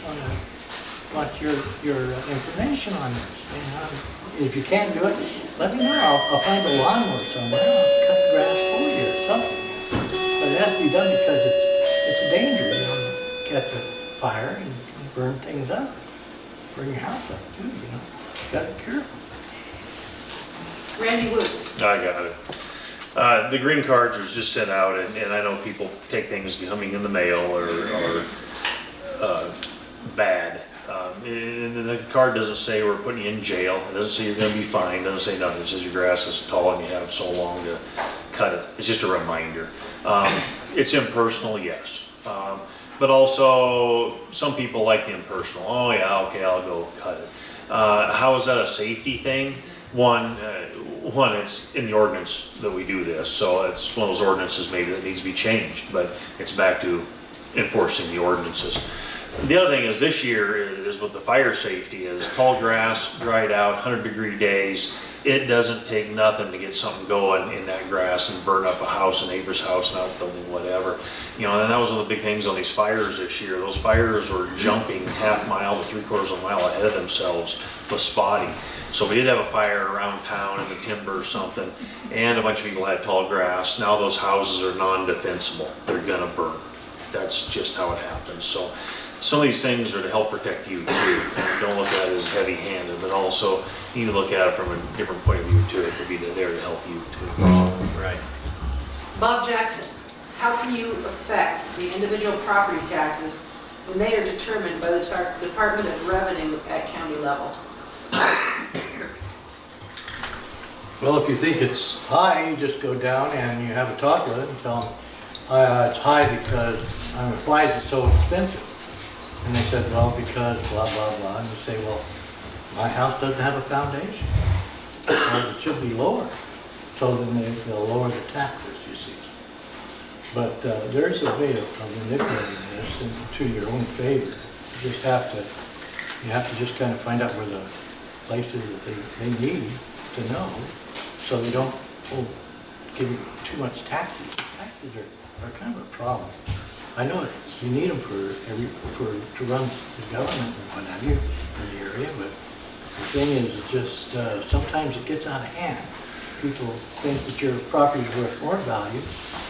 want your information on this. And if you can't do it, let me know. I'll find a lawnmower somewhere. I'll cut the grass for you or something. But it has to be done because it's a danger, you know, to catch a fire and burn things up. Burn your house up too, you know. You gotta be careful. Randy Woods. I got it. The green cards was just sent out, and I know people take things coming in the mail or bad. And the card doesn't say we're putting you in jail. It doesn't say you're going to be fined. It doesn't say nothing. It says your grass is tall and you have so long to cut it. It's just a reminder. It's impersonal, yes. But also, some people like the impersonal. Oh yeah, okay, I'll go cut it. How is that a safety thing? One, it's in the ordinance that we do this, so it's one of those ordinances maybe that needs to be changed, but it's back to enforcing the ordinances. The other thing is this year is what the fire safety is. Tall grass, dried out, 100-degree days. It doesn't take nothing to get something going in that grass and burn up a house, a neighbor's house, an outbuilding, whatever. You know, and that was one of the big things on these fires this year. Those fires were jumping half mile to 3/4 of a mile ahead of themselves with spotty. So we did have a fire around town in the timber or something, and a bunch of people had tall grass. Now those houses are non-defensible. They're gonna burn. That's just how it happens. So some of these things are to help protect you too. And don't look at it as heavy-handed, but also you need to look at it from a different point of view too. It could be there to help you too. Right. Bob Jackson. How can you affect the individual property taxes when they are determined by the Department of Revenue at county level? Well, if you think it's high, you just go down and you have a talk with it and tell them, it's high because why is it so expensive? And they said, well, because blah, blah, blah. And you say, well, my house doesn't have a foundation. Well, it should be lower. So then they'll lower the taxes, you see. But there's a way of manipulating this to your own favor. You have to just kind of find out where the places that they need to know, so they don't give you too much taxes. Taxes are kind of a problem. I know you need them to run the government and what have you in the area, but the thing is, it's just sometimes it gets out of hand. People think that your property is worth more value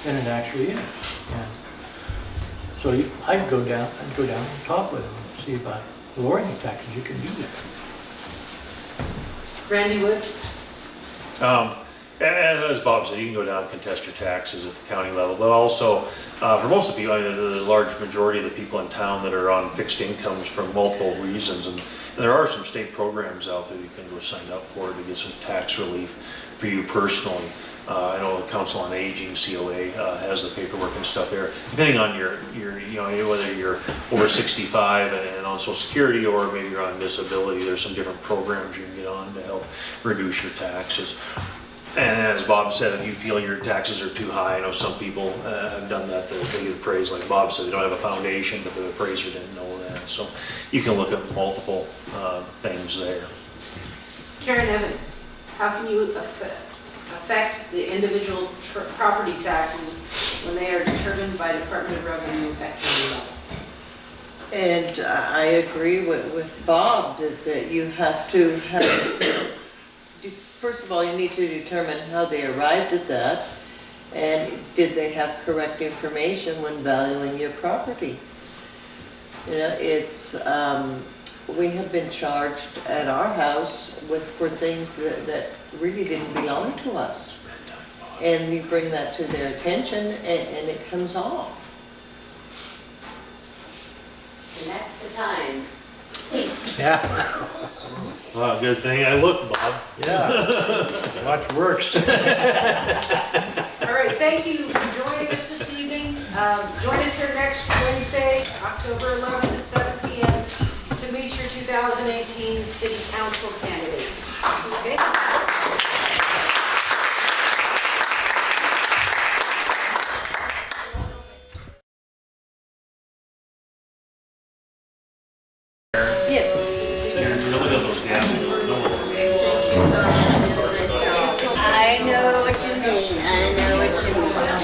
than it actually is. And so I'd go down and talk with them and see about lowering the taxes. You can do that. Randy Woods. As Bob said, you can go down and contest your taxes at the county level, but also for most of the people, there's a large majority of the people in town that are on fixed incomes for multiple reasons, and there are some state programs out there you can go sign up for to get some tax relief for you personally. I know the Council on Aging, COA, has the paperwork and stuff there. Depending on your whether you're over 65 and on Social Security, or maybe you're on disability, there's some different programs you can get on to help reduce your taxes. And as Bob said, if you feel your taxes are too high, I know some people have done that. They get appraised, like Bob said, they don't have a foundation, but the appraiser didn't know that. So you can look at multiple things there. Karen Evans. How can you affect the individual property taxes when they are determined by Department of Revenue at county level? And I agree with Bob that you have to have, first of all, you need to determine how they arrived at that, and did they have correct information when valuing your property. You know, it's we have been charged at our house for things that really didn't belong to us. And you bring that to their attention and it comes off. And that's the time. Yeah, Well, good thing I looked, Bob. yeah. Watch works. All right, thank you for joining us this evening. Join us here next Wednesday, October 11th at 7 p.m. to meet your 2018 city council candidates. Okay? Yes. Look at those gas. I know what you mean, I know what you mean.